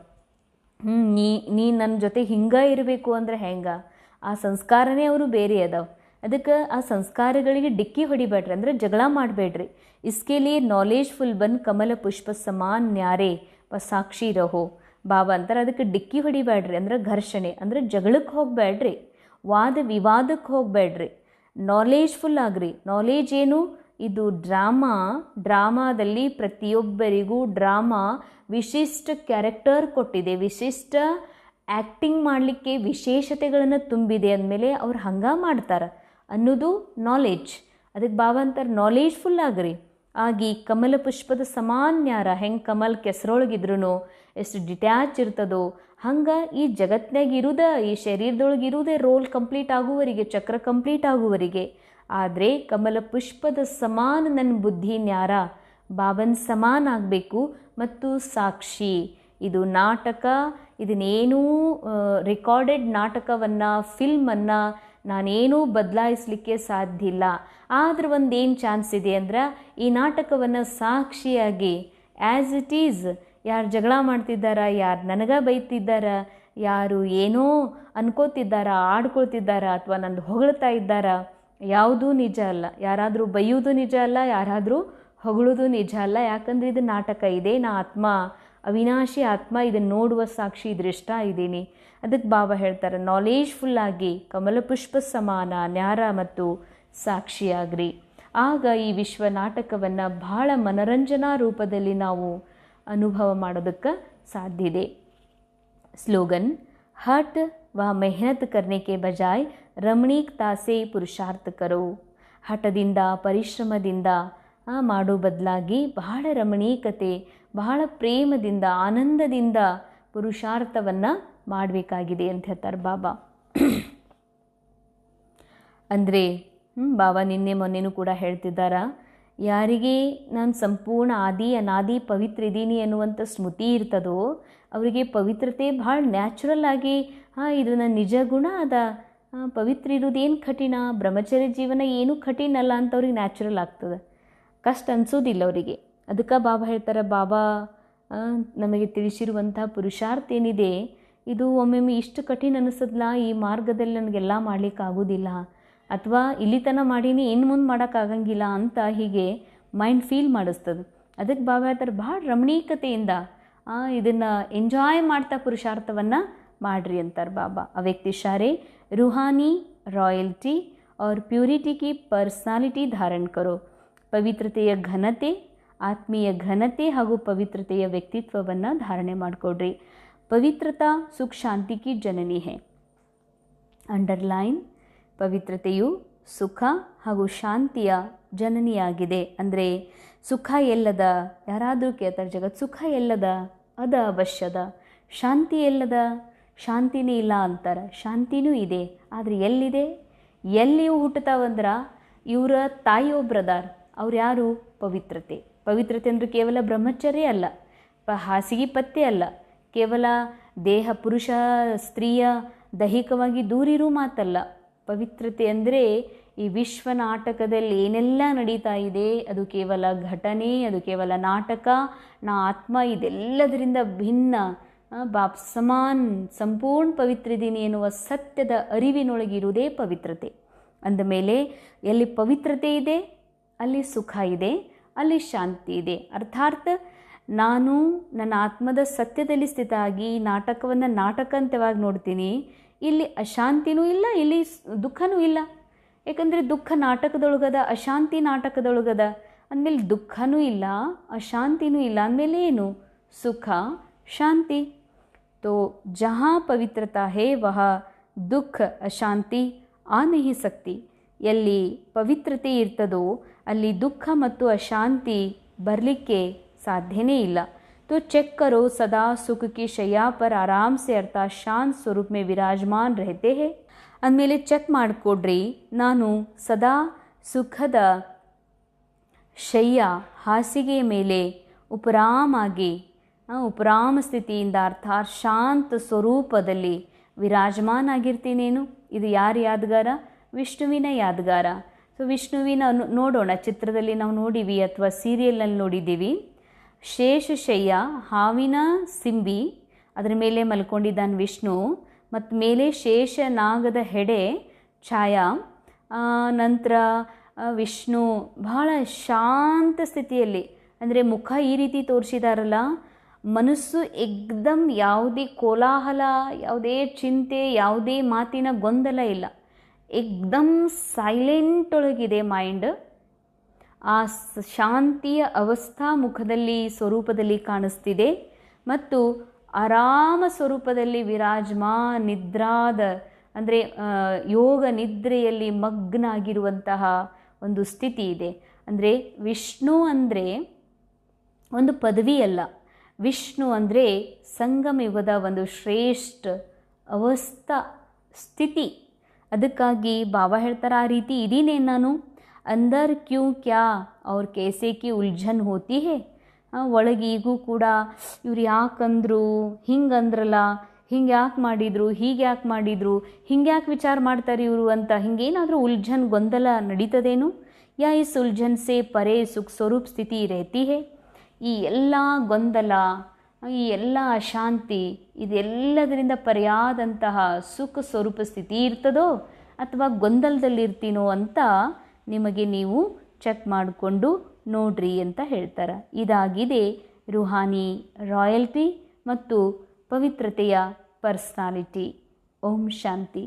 ನೀ ನನ್ನ ಜೊತೆ ಹಿಂಗೆ ಇರಬೇಕು ಅಂದರೆ ಹೆಂಗೆ, ಆ ಸಂಸ್ಕಾರನೇ ಅವರು ಬೇರೆ ಅದಾವೆ. ಅದಕ್ಕೆ ಆ ಸಂಸ್ಕಾರಗಳಿಗೆ ಡಿಕ್ಕಿ ಹೊಡಿಬೇಡ್ರಿ, ಅಂದರೆ ಜಗಳ ಮಾಡಬೇಡ್ರಿ. ಇಸ್ಕೆ ಲಿಯೇ ನಾಲೇಜ್ಫುಲ್ ಬನ್ ಕಮಲ ಪುಷ್ಪ ಸಮಾನ್ ನ್ಯಾರೆ ವ ಸಾಕ್ಷಿ ರಹೋ ಬಾಬಾ ಅಂತಾರೆ. ಅದಕ್ಕೆ ಡಿಕ್ಕಿ ಹೊಡಿಬೇಡ್ರಿ ಅಂದರೆ ಘರ್ಷಣೆ, ಅಂದರೆ ಜಗಳಕ್ಕೆ ಹೋಗಬೇಡ್ರಿ, ವಾದ ವಿವಾದಕ್ಕೆ ಹೋಗಬೇಡ್ರಿ, ನಾಲೇಜ್ಫುಲ್ ಆಗ್ರಿ. ನಾಲೇಜ್ ಏನು, ಇದು ಡ್ರಾಮಾದಲ್ಲಿ ಪ್ರತಿಯೊಬ್ಬರಿಗೂ ಡ್ರಾಮಾ ವಿಶಿಷ್ಟ ಕ್ಯಾರೆಕ್ಟರ್ ಕೊಟ್ಟಿದೆ, ವಿಶಿಷ್ಟ ಆ್ಯಕ್ಟಿಂಗ್ ಮಾಡಲಿಕ್ಕೆ ವಿಶೇಷತೆಗಳನ್ನು ತುಂಬಿದೆ. ಅಂದಮೇಲೆ ಅವ್ರು ಹಂಗೆ ಮಾಡ್ತಾರೆ ಅನ್ನೋದು ನಾಲೇಜ್. ಅದಕ್ಕೆ ಬಾಬಾ ಅಂತಾರೆ ನಾಲೇಜ್ಫುಲ್ ಆಗ್ರಿ. ಆಗಿ ಕಮಲ ಪುಷ್ಪದ ಸಮಾನ್ಯಾರ, ಹೆಂಗೆ ಕಮಲ್ ಕೆಸರೊಳಗಿದ್ರೂ ಎಷ್ಟು ಡಿಟ್ಯಾಚ್ ಇರ್ತದೋ ಹಂಗೆ ಈ ಜಗತ್ತಿನಾಗ ಇರೋದ, ಈ ಶರೀರದೊಳಗೆ ಇರೋದೇ ರೋಲ್ ಕಂಪ್ಲೀಟ್ ಆಗುವವರೆಗೆ, ಚಕ್ರ ಕಂಪ್ಲೀಟ್ ಆಗುವವರೆಗೆ. ಆದರೆ ಕಮಲ ಪುಷ್ಪದ ಸಮಾನ ನನ್ನ ಬುದ್ಧಿ ನ್ಯಾರ, ಬಾಬನ್ ಸಮಾನ ಆಗಬೇಕು. ಮತ್ತು ಸಾಕ್ಷಿ, ಇದು ನಾಟಕ, ಇದನ್ನೇನೂ ರೆಕಾರ್ಡೆಡ್ ನಾಟಕವನ್ನು, ಫಿಲ್ಮನ್ನು ನಾನೇನೂ ಬದಲಾಯಿಸಲಿಕ್ಕೆ ಸಾಧ್ಯ ಇಲ್ಲ. ಆದರೆ ಒಂದೇನು ಚಾನ್ಸ್ ಇದೆ ಅಂದ್ರೆ ಈ ನಾಟಕವನ್ನು ಸಾಕ್ಷಿಯಾಗಿ ಆ್ಯಸ್ ಇಟ್ ಈಸ್, ಯಾರು ಜಗಳ ಮಾಡ್ತಿದ್ದಾರ, ಯಾರು ನನಗೆ ಬೈತಿದ್ದಾರ, ಯಾರು ಏನೋ ಅನ್ಕೋತಿದ್ದಾರ, ಆಡ್ಕೊಳ್ತಿದ್ದಾರ, ಅಥವಾ ನಂದು ಹೊಗಳ್ತಾ ಇದ್ದಾರ, ಯಾವುದೂ ನಿಜ ಅಲ್ಲ. ಯಾರಾದರೂ ಬೈಯೋದು ನಿಜ ಅಲ್ಲ, ಯಾರಾದರೂ ಹೊಗಳೋದು ನಿಜ ಅಲ್ಲ. ಯಾಕಂದರೆ ಇದು ನಾಟಕ ಇದೆ. ನಾ ಆತ್ಮ, ಅವಿನಾಶಿ ಆತ್ಮ, ಇದನ್ನು ನೋಡುವ ಸಾಕ್ಷಿ ದೃಷ್ಟ ಇದ್ದೀನಿ. ಅದಕ್ಕೆ ಬಾಬಾ ಹೇಳ್ತಾರೆ ನಾಲೇಜ್ಫುಲ್ಲಾಗಿ ಕಮಲ ಪುಷ್ಪ ಸಮಾನ ನ್ಯಾರ ಮತ್ತು ಸಾಕ್ಷಿಯಾಗ್ರಿ. ಆಗ ಈ ವಿಶ್ವ ನಾಟಕವನ್ನು ಬಹಳ ಮನರಂಜನಾ ರೂಪದಲ್ಲಿ ನಾವು ಅನುಭವ ಮಾಡೋದಕ್ಕೆ ಸಾಧ್ಯ ಇದೆ. ಸ್ಲೋಗನ್ ಹಠ ವ ಮೆಹನತ್ ಕರ್ನೆ ಕೆ ಬಜಾಯ್ ರಮಣೀಕತಾ ಸೆ ಪುರುಷಾರ್ಥ ಕರೋ. ಹಠದಿಂದ, ಪರಿಶ್ರಮದಿಂದ ಮಾಡೋ ಬದಲಾಗಿ ಬಹಳ ರಮಣೀಕತೆ, ಬಹಳ ಪ್ರೇಮದಿಂದ, ಆನಂದದಿಂದ ಪುರುಷಾರ್ಥವನ್ನು ಮಾಡಬೇಕಾಗಿದೆ ಅಂತ ಹೇಳ್ತಾರೆ ಬಾಬಾ. ಅಂದರೆ ಬಾಬಾ ನಿನ್ನೆ ಮೊನ್ನೆನೂ ಕೂಡ ಹೇಳ್ತಿದ್ದಾರ, ಯಾರಿಗೆ ನಾನು ಸಂಪೂರ್ಣ ಆದಿ ಅನಾದಿ ಪವಿತ್ರ ಇದ್ದೀನಿ ಅನ್ನುವಂಥ ಸ್ಮೃತಿ ಇರ್ತದೋ ಅವರಿಗೆ ಪವಿತ್ರತೆ ಭಾಳ ನ್ಯಾಚುರಲ್ ಆಗಿ, ಇದು ನನ್ನ ನಿಜ ಗುಣ ಅದ, ಪವಿತ್ರ ಇರೋದೇನು ಕಠಿಣ, ಬ್ರಹ್ಮಚರ್ಯ ಜೀವನ ಏನೂ ಕಠಿಣ ಅಲ್ಲ ಅಂತ ಅವ್ರಿಗೆ ನ್ಯಾಚುರಲ್ ಆಗ್ತದೆ, ಕಷ್ಟ ಅನಿಸೋದಿಲ್ಲ ಅವರಿಗೆ. ಅದಕ್ಕೆ ಬಾಬಾ ಹೇಳ್ತಾರೆ, ಬಾಬಾ ನಮಗೆ ತಿಳಿಸಿರುವಂಥ ಪುರುಷಾರ್ಥ ಏನಿದೆ ಇದು ಒಮ್ಮೊಮ್ಮೆ ಇಷ್ಟು ಕಠಿಣ ಅನಿಸೋದಿಲ್ಲ, ಈ ಮಾರ್ಗದಲ್ಲಿ ನನಗೆಲ್ಲ ಮಾಡಲಿಕ್ಕಾಗೋದಿಲ್ಲ, ಅಥವಾ ಇಲ್ಲಿ ತನಕ ಮಾಡೀನಿ ಇನ್ನು ಮುಂದೆ ಮಾಡೋಕ್ಕಾಗಂಗಿಲ್ಲ ಅಂತ ಹೀಗೆ ಮೈಂಡ್ ಫೀಲ್ ಮಾಡಿಸ್ತದೆ. ಅದಕ್ಕೆ ಬಾಬಾ ಹೇಳ್ತಾರೆ ಭಾಳ ರಮಣೀಕತೆಯಿಂದ ಇದನ್ನು ಎಂಜಾಯ್ ಮಾಡ್ತಾ ಪುರುಷಾರ್ಥವನ್ನು ಮಾಡ್ರಿ ಅಂತಾರೆ ಬಾಬಾ. ಆ ವ್ಯಕ್ತಿ ಶಾರೆ ರೂಹಾನಿ ರಾಯಲ್ಟಿ और ಪ್ಯೂರಿಟಿ ಕಿ ಪರ್ಸನಾಲಿಟಿ ಧಾರಣ ಕರೋ. ಪವಿತ್ರತೆಯ ಘನತೆ, ಆತ್ಮೀಯ ಘನತೆ ಹಾಗೂ ಪವಿತ್ರತೆಯ ವ್ಯಕ್ತಿತ್ವವನ್ನು ಧಾರಣೆ ಮಾಡಿಕೊಡ್ರಿ. ಪವಿತ್ರತಾ ಸುಖ ಶಾಂತಿ ಕಿ ಜನನಿ ಹೇ. ಅಂಡರ್ಲೈನ್, ಪವಿತ್ರತೆಯು ಸುಖ ಹಾಗೂ ಶಾಂತಿಯ ಜನನಿಯಾಗಿದೆ. ಅಂದರೆ ಸುಖ ಎಲ್ಲದ, ಯಾರಾದರೂ ಕೇಳ್ತಾರೆ ಜಗತ್ ಸುಖ ಎಲ್ಲದ, ಅದ ಅವಶ್ಯದ. ಶಾಂತಿ ಎಲ್ಲದ, ಶಾಂತಿನೇ ಇಲ್ಲ ಅಂತಾರೆ. ಶಾಂತಿನೂ ಇದೆ, ಆದರೆ ಎಲ್ಲಿದೆ, ಎಲ್ಲಿಯೂ ಹುಟ್ಟುತ್ತಾವಂದ್ರೆ ಇವರ ತಾಯಿಯೊಬ್ಬರದಾರ, ಅವ್ರು ಯಾರು? ಪವಿತ್ರತೆ. ಪವಿತ್ರತೆ ಅಂದರೆ ಕೇವಲ ಬ್ರಹ್ಮಚರ್ಯ ಅಲ್ಲ, ಹಾಸಿಗೆ ಪತ್ತೆ ಅಲ್ಲ, ಕೇವಲ ದೇಹ ಪುರುಷ ಸ್ತ್ರೀಯ ದೈಹಿಕವಾಗಿ ದೂರಿರೂ ಮಾತಲ್ಲ. ಪವಿತ್ರತೆ ಅಂದರೆ ಈ ವಿಶ್ವ ನಾಟಕದಲ್ಲಿ ಏನೆಲ್ಲ ನಡೀತಾ ಇದೆ ಅದು ಕೇವಲ ಘಟನೆ, ಅದು ಕೇವಲ ನಾಟಕ. ನಾ ಆತ್ಮ ಇದೆಲ್ಲದರಿಂದ ಭಿನ್ನ, ಬಾಪ್ ಸಮಾನ್ ಸಂಪೂರ್ಣ ಪವಿತ್ರಿದ್ದೀನಿ ಎನ್ನುವ ಸತ್ಯದ ಅರಿವಿನೊಳಗಿರುವುದೇ ಪವಿತ್ರತೆ. ಅಂದಮೇಲೆ ಎಲ್ಲಿ ಪವಿತ್ರತೆ ಇದೆ ಅಲ್ಲಿ ಸುಖ ಇದೆ, ಅಲ್ಲಿ ಶಾಂತಿ ಇದೆ. ಅರ್ಥಾತ್ ನಾನು ನನ್ನ ಆತ್ಮದ ಸತ್ಯದಲ್ಲಿ ಸ್ಥಿತ ಆಗಿ ನಾಟಕವನ್ನು ನಾಟಕಾಂತವಾಗಿ ನೋಡ್ತೀನಿ. ಇಲ್ಲಿ ಅಶಾಂತಿನೂ ಇಲ್ಲ, ಇಲ್ಲಿ ದುಃಖನೂ ಇಲ್ಲ. ಯಾಕಂದರೆ ದುಃಖ ನಾಟಕದೊಳಗದ, ಅಶಾಂತಿ ನಾಟಕದೊಳಗದ. ಅಂದಮೇಲೆ ದುಃಖನೂ ಇಲ್ಲ, ಅಶಾಂತಿನೂ ಇಲ್ಲ. ಅಂದಮೇಲೆ ಏನು? ಸುಖ, ಶಾಂತಿ. ತೋ ಜಹಾ ಪವಿತ್ರತಾ ಹೇ ವಹ ದುಃಖ ಅಶಾಂತಿ ಆ ನಹಿ ಸಕ್ತಿ. ಎಲ್ಲಿ ಪವಿತ್ರತೆ ಇರ್ತದೋ ಅಲ್ಲಿ ದುಃಖ ಮತ್ತು ಅಶಾಂತಿ ಬರಲಿಕ್ಕೆ ಸಾಧ್ಯನೇ ಇಲ್ಲ. तो चेक करो सदा सुख की शैया पर आराम से अर्थात शांत स्वरूप में विराजमान रहते हैं. ಅಂದಮೇಲೆ ಚೆಕ್ ಮಾಡಿಕೊಡ್ರಿ, ನಾನು ಸದಾ ಸುಖದ ಶಯ್ಯ ಹಾಸಿಗೆಯ ಮೇಲೆ ಉಪರಾಮಾಗಿ, ಉಪರಾಮ ಸ್ಥಿತಿಯಿಂದ ಅರ್ಥಾತ್ ಶಾಂತ ಸ್ವರೂಪದಲ್ಲಿ ವಿರಾಜಮಾನ ಆಗಿರ್ತೀನೇನು. ಇದು ಯಾರ ಯಾದಗಾರ? ವಿಷ್ಣುವಿನ ಯಾದಗಾರ. ಸೊ ವಿಷ್ಣುವಿನ ನೋಡೋಣ, ಚಿತ್ರದಲ್ಲಿ ನಾವು ನೋಡಿವಿ ಅಥವಾ ಸೀರಿಯಲ್ನಲ್ಲಿ ನೋಡಿದ್ದೀವಿ. ಶೇಷಶಯ್ಯ, ಹಾವಿನ ಸಿಂಬಿ, ಅದರ ಮೇಲೆ ಮಲ್ಕೊಂಡಿದ್ದಾನೆ ವಿಷ್ಣು. ಮತ್ತು ಮೇಲೆ ಶೇಷನಾಗದ ಹೆಡೆ ಛಾಯಾ. ನಂತರ ವಿಷ್ಣು ಬಹಳ ಶಾಂತ ಸ್ಥಿತಿಯಲ್ಲಿ, ಅಂದರೆ ಮುಖ ಈ ರೀತಿ ತೋರಿಸಿದಾರಲ್ಲ, ಮನಸ್ಸು ಏಕ್ದಮ್ ಯಾವುದೇ ಕೋಲಾಹಲ, ಯಾವುದೇ ಚಿಂತೆ, ಯಾವುದೇ ಮಾತಿನ ಗೊಂದಲ ಇಲ್ಲ. ಏಕ್ದಮ್ ಸೈಲೆಂಟ್ ಒಳಗಿದೆ ಮೈಂಡ್. ಆ ಶಾಂತಿಯ ಅವಸ್ಥಾ ಮುಖದಲ್ಲಿ, ಸ್ವರೂಪದಲ್ಲಿ ಕಾಣಿಸ್ತಿದೆ. ಮತ್ತು ಆರಾಮ ಸ್ವರೂಪದಲ್ಲಿ ನಿದ್ರಾದ, ಅಂದರೆ ಯೋಗ ನಿದ್ರೆಯಲ್ಲಿ ಮಗ್ನ ಆಗಿರುವಂತಹ ಒಂದು ಸ್ಥಿತಿ ಇದೆ. ಅಂದರೆ ವಿಷ್ಣು ಅಂದರೆ ಒಂದು ಪದವಿ ಅಲ್ಲ, ವಿಷ್ಣು ಅಂದರೆ ಸಂಗಮಯುಗದ ಒಂದು ಶ್ರೇಷ್ಠ ಅವಸ್ಥಾ ಸ್ಥಿತಿ. ಅದಕ್ಕಾಗಿ ಬಾಬಾ ಹೇಳ್ತಾರೆ, ಆ ರೀತಿ ಇದೀನೇ ನಾನು. ಅಂದರ್ ಕ್ಯೂ ಕ್ಯಾ ಅವ್ರ ಕೇಸೆ ಕಿ ಉಲ್झन ಹೋತಿ ಹೇ. ಒಳಗೆ ಈಗೂ ಕೂಡ ಇವ್ರು ಯಾಕಂದ್ರು, ಹಿಂಗಂದ್ರಲ್ಲ, ಹಿಂಗೆ ಯಾಕೆ ಮಾಡಿದರು, ಹೀಗೆ ಯಾಕೆ ಮಾಡಿದರು, ಹಿಂಗೆ ಯಾಕೆ ವಿಚಾರ ಮಾಡ್ತಾರೆ ಇವರು ಅಂತ ಹಿಂಗೇನಾದರೂ ಉಲ್झन ಗೊಂದಲ ನಡೀತದೇನು? ಯಾ ಇಸ್ ಉಲ್झन ಸೇ ಪರೇ ಸುಖ ಸ್ವರೂಪ್ ಸ್ಥಿತಿ रहती है. ಈ ಎಲ್ಲ ಗೊಂದಲ, ಈ ಎಲ್ಲ ಅಶಾಂತಿ, ಇದೆಲ್ಲದರಿಂದ ಪರ್ಯಾದಂತಹ ಸುಖ ಸ್ವರೂಪ ಸ್ಥಿತಿ ಇರ್ತದೋ ಅಥವಾ ಗೊಂದಲದಲ್ಲಿರ್ತೀನೋ ಅಂತ ನಿಮಗೆ ನೀವು ಚೆಕ್ ಮಾಡಿಕೊಂಡು ನೋಡ್ರಿ ಅಂತ ಹೇಳ್ತಾರೆ. ಇದಾಗಿದೆ ರುಹಾನಿ ರಾಯಲ್ಟಿ ಮತ್ತು ಪವಿತ್ರತೆಯ ಪರ್ಸ್ನಾಲಿಟಿ. ಓಂ ಶಾಂತಿ.